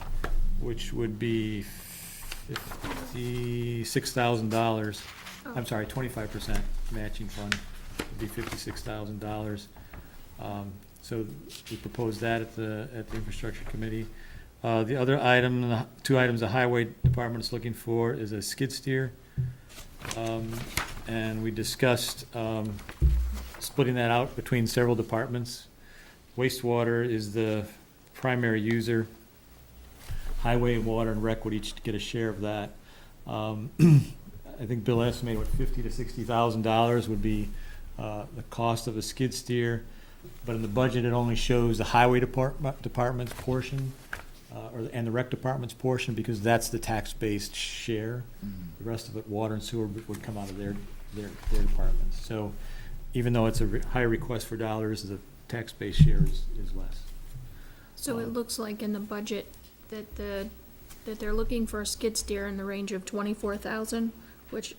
which would be $56,000. I'm sorry, 25% matching fund would be $56,000. So we proposed that at the infrastructure committee. The other item, the 2 items the highway department is looking for is a skid steer. And we discussed splitting that out between several departments. Wastewater is the primary user. Highway, water, and rec would each get a share of that. I think Bill estimated $50,000 to $60,000 would be the cost of a skid steer, but in the budget it only shows the highway department's portion and the rec department's portion, because that's the tax-based share. The rest of it, water and sewer, would come out of their departments. So even though it's a high request for dollars, the tax-based share is less. So it looks like in the budget that they're looking for a skid steer in the range of 24,000, which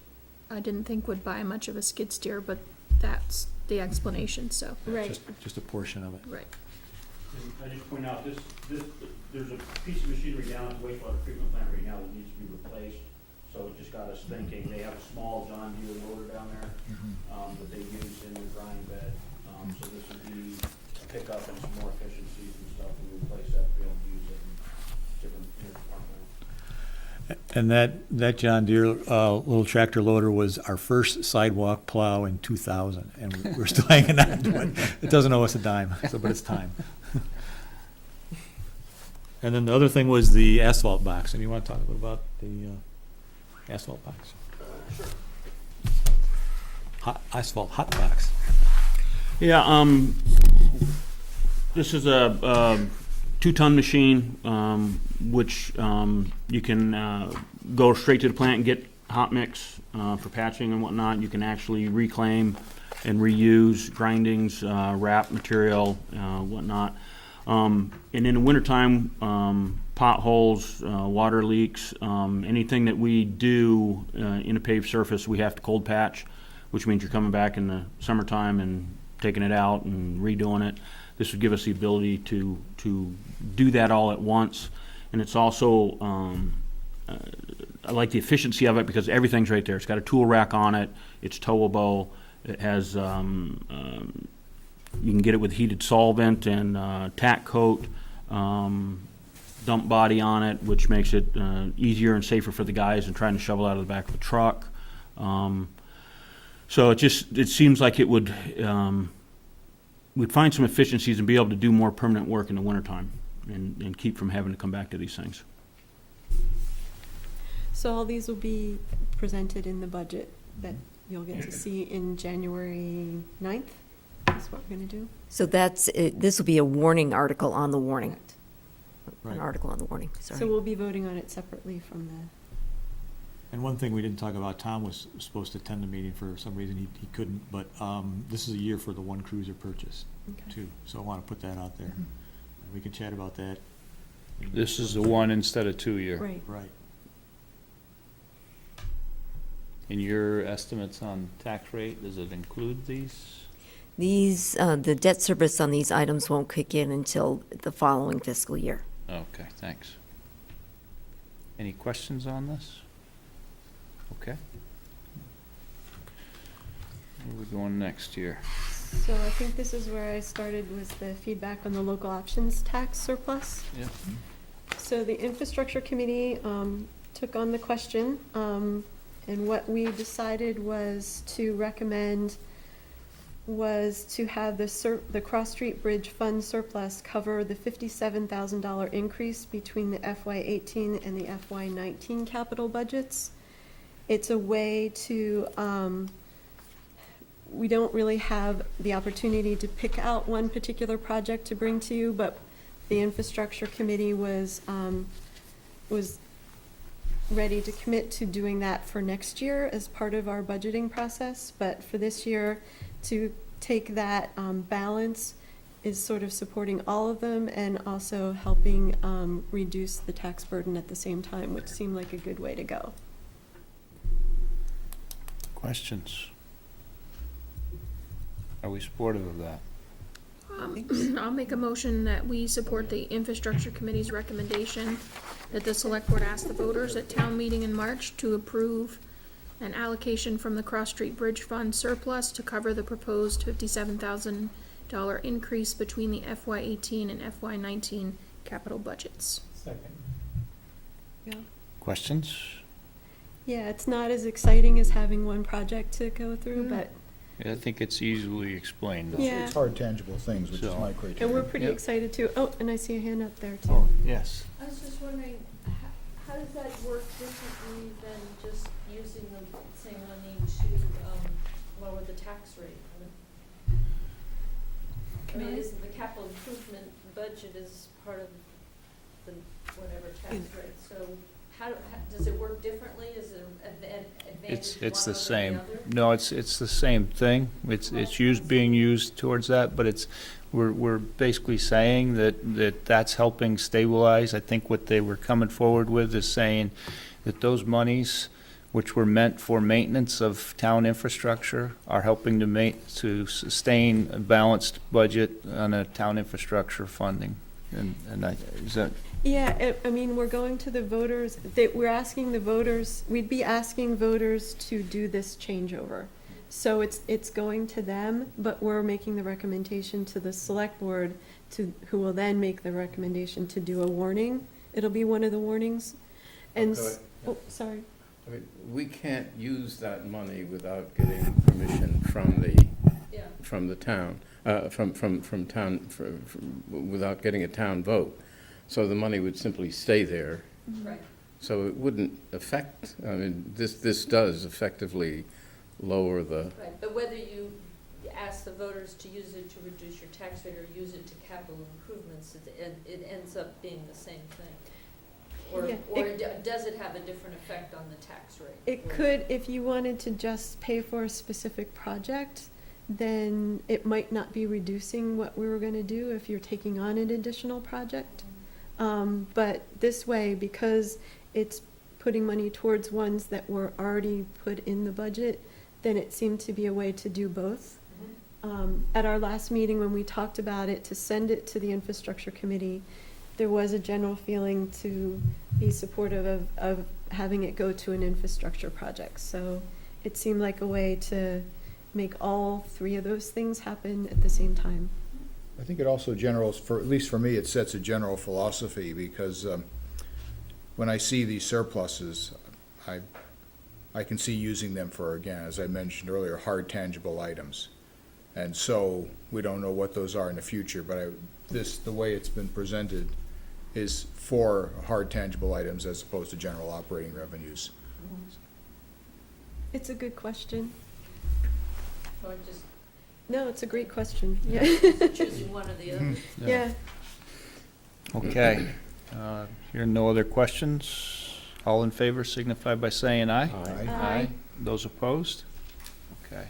I didn't think would buy much of a skid steer, but that's the explanation, so. Right. Just a portion of it. Right. I just point out, there's a piece of machinery down at the wastewater treatment plant right now that needs to be replaced. So it just got us thinking, they have a small John Deere loader down there, that they use in the grind bed. So this would be a pickup and some more efficiencies and stuff, and replace that, to be able to use it in different departments. And that John Deere little tractor loader was our first sidewalk plow in 2000, and we're still hanging on to it. It doesn't owe us a dime, but it's time. And then the other thing was the asphalt box, and you want to talk a little about the asphalt box? Sure. Asphalt hot box. Yeah, this is a 2-ton machine, which you can go straight to the plant and get hot mix for patching and whatnot. You can actually reclaim and reuse grindings, wrap material, whatnot. And in the wintertime, potholes, water leaks, anything that we do in a paved surface, we have to cold patch, which means you're coming back in the summertime and taking it out and redoing it. This would give us the ability to do that all at once. And it's also, I like the efficiency of it because everything's right there. It's got a tool rack on it. It's towable. It has, you can get it with heated solvent and tack coat, dump body on it, which makes it easier and safer for the guys than trying to shovel out of the back of the truck. So it seems like it would, we'd find some efficiencies and be able to do more permanent work in the wintertime and keep from having to come back to these things. So all these will be presented in the budget that you'll get to see in January 9th, is what we're gonna do? So that's, this will be a warning article on the warning. Correct. An Right. article on the warning, So sorry. we'll be voting on it separately from the, And one thing we didn't talk about, Tom was supposed to attend the meeting, for some reason he couldn't, but this is a year for the one cruiser purchase okay. too, so I want to put that out there. We can chat about that. This is the 1 instead of 2 year. Right. Right. And your estimates on tax rate, does it include these? These, the debt service on these items won't kick in until the following fiscal year. Okay, thanks. Any questions on this? Okay. Where are we going next here? So I think this is where I started, was the feedback on the local options tax surplus. Yeah. So the infrastructure committee took on the question, and what we decided was to recommend was to have the Cross Street Bridge Fund surplus cover the $57,000 increase between the FY18 and the FY19 capital budgets. It's a way to, we don't really have the opportunity to pick out one particular project to bring to you, but the infrastructure committee was ready to commit to doing that for next year as part of our budgeting process. But for this year, to take that balance is sort of supporting all of them and also helping reduce the tax burden at the same time, which seemed like a good way to go. Questions? Are we supportive of that? I'll make a motion that we support the infrastructure committee's recommendation that the select board ask the voters at town meeting in March to approve an allocation from the Cross Street Bridge Fund surplus to cover the proposed $57,000 increase between the FY18 and FY19 capital budgets. Yeah. Questions? Yeah, it's not as exciting as having one project to go through, but, I think it's easily explained. yeah. It's hard tangible things, which is So- my And criteria. we're pretty Yep. excited too. Oh, and I see a hand up there too. Oh, yes. I was just wondering, how does that work differently than just using the same money to lower the tax rate? I mean, isn't the capital improvement budget is part of the whatever tax rate, so does it work differently? Is it an advantage It's one the over same. the other? No, it's the same thing. It's being used towards that, but we're basically saying that's helping stabilize. I think what they were coming forward with is saying that those monies, which were meant for maintenance of town infrastructure, are helping to sustain a balanced budget on a town infrastructure funding. And is that? Yeah, I mean, we're going to the voters, we're asking the voters, we'd be asking voters to do this changeover. So it's going to them, but we're making the recommendation to the select board who will then make the recommendation to do a warning. It'll be one of the warnings. And, oh, sorry. I mean, we can't use that money without getting permission from the town, from town, without getting a town vote. So the money would simply stay there. Right. So it wouldn't affect, I mean, this does effectively lower the, Right, but whether you ask the voters to use it to reduce your tax rate or use it to capital improvements, it ends up being the same thing. Or, Yeah, does it have a different effect on the tax rate? It could, if you wanted to just pay for a specific project, then it might not be reducing what we were gonna do if you're taking on an additional project. But this way, because it's putting money towards ones that were already put in the budget, then it seemed to be a way to do both. at our last meeting when we talked about it, to send it to the infrastructure committee, there was a general feeling to be supportive of having it go to an infrastructure project. So it seemed like a way to make all three of those things happen at the same time. I think it also at least for me, it sets a general philosophy, because when I see these surpluses, I can see using them for, again, as I mentioned earlier, hard tangible items. And so we don't know what those are in the future, but the way it's been presented is for hard tangible items as opposed to general operating revenues. It's a good question. So I'm just No, it's a great question. Yeah. choosing one or the other. Yeah. Okay. Hearing no other questions, all in favor signify by saying aye. Aye. Those opposed? Okay.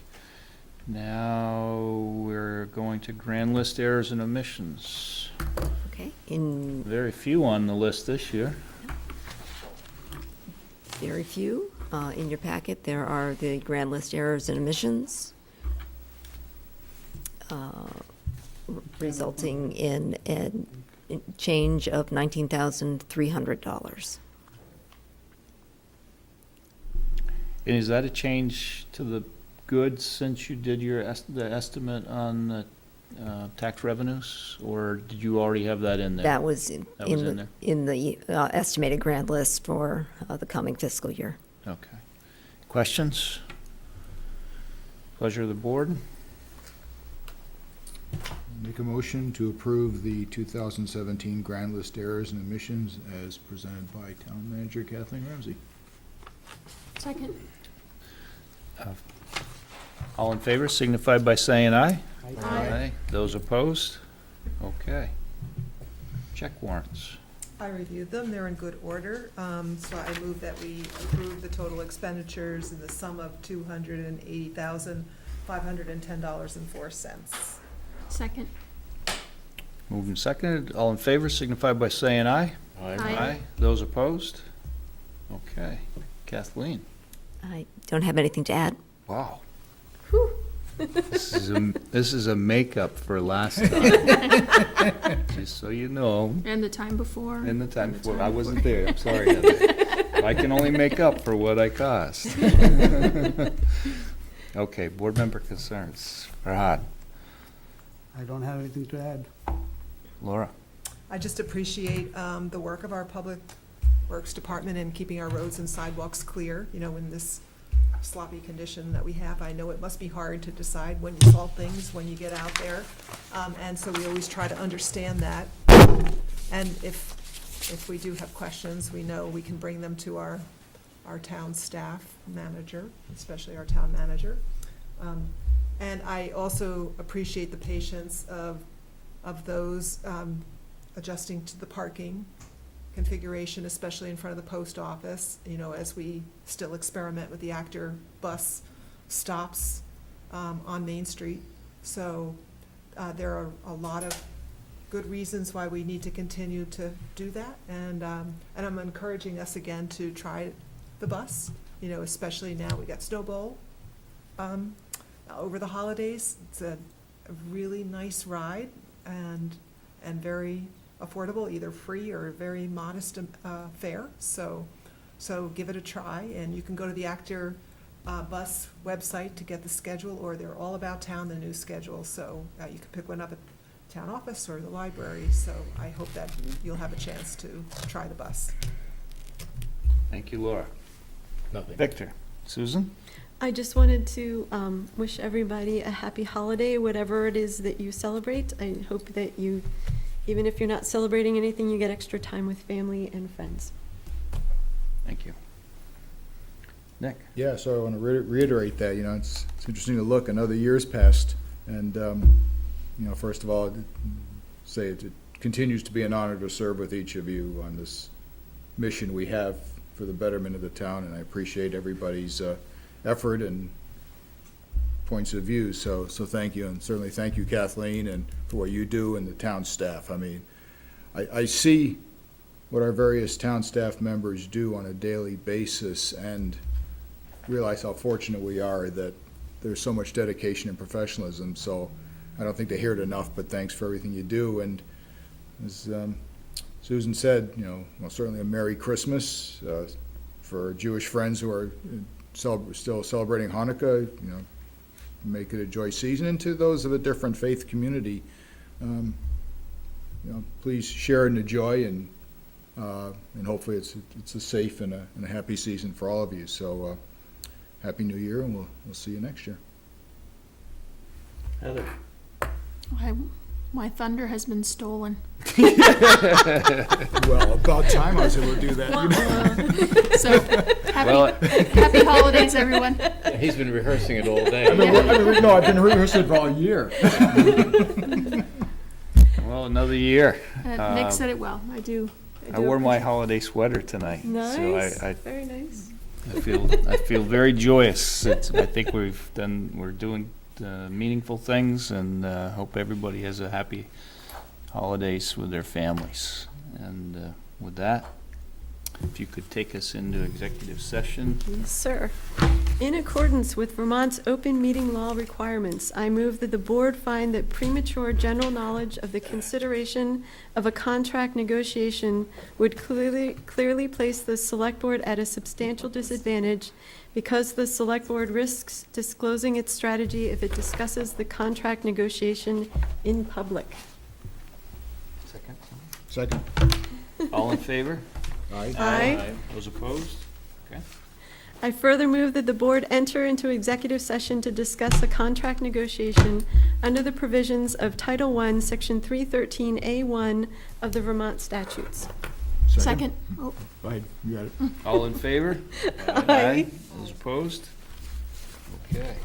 Now, we're going to grand list errors and omissions. Okay, in Very few on the list this year. very few, in your packet, there are the grand list errors and omissions, resulting in a change of $19,300. And is that a change to the good since you did the estimate on the tax revenues? Or did you already have that in there? That was That was in there? in the estimated grand list for the coming fiscal year. Okay. Questions? Pleasure of the board. Make a motion to approve the 2017 grand list errors and omissions as presented by Town Manager Kathleen Ramsey. Second. All in favor signify by saying aye. Aye. Those opposed? Okay. Check warrants. I reviewed them, they're in good order, so I move that we approve the total expenditures in the sum of $280,510.04. Second. Moved and seconded. All in favor signify by saying aye. Aye. Those opposed? Okay. Kathleen? I don't have anything to add. Wow. This is a makeup for last time. Just so you know. And the time before. And the time and before. I wasn't there. I'm sorry, Heather. I can only make up for what I cost. Okay, board member concerns. Farhad? I don't have anything to add. Laura? I just appreciate the work of our Public Works Department in keeping our roads and sidewalks clear, in this sloppy condition that we have. I know it must be hard to decide when you solve things, when you get out there. And so we always try to understand that. And if we do have questions, we know we can bring them to our town staff manager, especially our town manager. And I also appreciate the patience of those adjusting to the parking configuration, especially in front of the post office, as we still experiment with the Actor bus stops on Main Street. So there are a lot of good reasons why we need to continue to do that. And I'm encouraging us again to try the bus, especially now we got Snow Bowl over the holidays. It's a really nice ride and very affordable, either free or very modest fare. So give it a try, and you can go to the Actor bus website to get the schedule, or they're all about town, the new schedule. So you can pick one up at town office or the library. So I hope that you'll have a chance to try the bus. Thank you, Laura. Nothing. Victor? Susan? I just wanted to wish everybody a happy holiday, whatever it is that you celebrate. I hope that you, even if you're not celebrating anything, you get extra time with family and friends. Thank you. Nick? Yeah, so I want to reiterate that, it's interesting to look, another year's passed, and, first of all, say it continues to be an honor to serve with each of you on this mission we have for the betterment of the town, and I appreciate everybody's effort and points of view, so thank you, and certainly thank you, Kathleen, and for what you do and the town staff. I mean, I see what our various town staff members do on a daily basis and realize how fortunate we are that there's so much dedication and professionalism, so I don't think they hear it enough, but thanks for everything you do. And as Susan said, well, certainly a Merry Christmas for Jewish friends who are still celebrating Hanukkah, make it a joy season. And to those of a different faith community, please share in the joy, and hopefully it's a safe and a happy season for all of you. So Happy New Year, and we'll see you next year. Heather? My thunder has been stolen. Well, about time I was able to do that. So, happy holidays, everyone. He's been rehearsing it all day. I've been rehearsing it for all year. Well, another year. Nick said it well. I do. I wore my holiday sweater tonight. Nice, So very nice. I feel very joyous. I think we're doing meaningful things, and hope everybody has a happy holidays with their families. And with that, if you could take us into executive session. Yes, sir. In accordance with Vermont's open meeting law requirements, I move that the board find that premature general knowledge of the consideration of a contract negotiation would clearly place the select board at a substantial disadvantage because the select board risks disclosing its strategy if it discusses the contract negotiation in public. Second. Second. All in favor? Aye. Aye. Those opposed? Okay. I further move that the board enter into executive session to discuss a contract negotiation under the provisions of Title I, Section 313A1 of the Vermont statutes. Second. Oh, Go ahead, you got it. All in favor? Aye. Those opposed? Okay.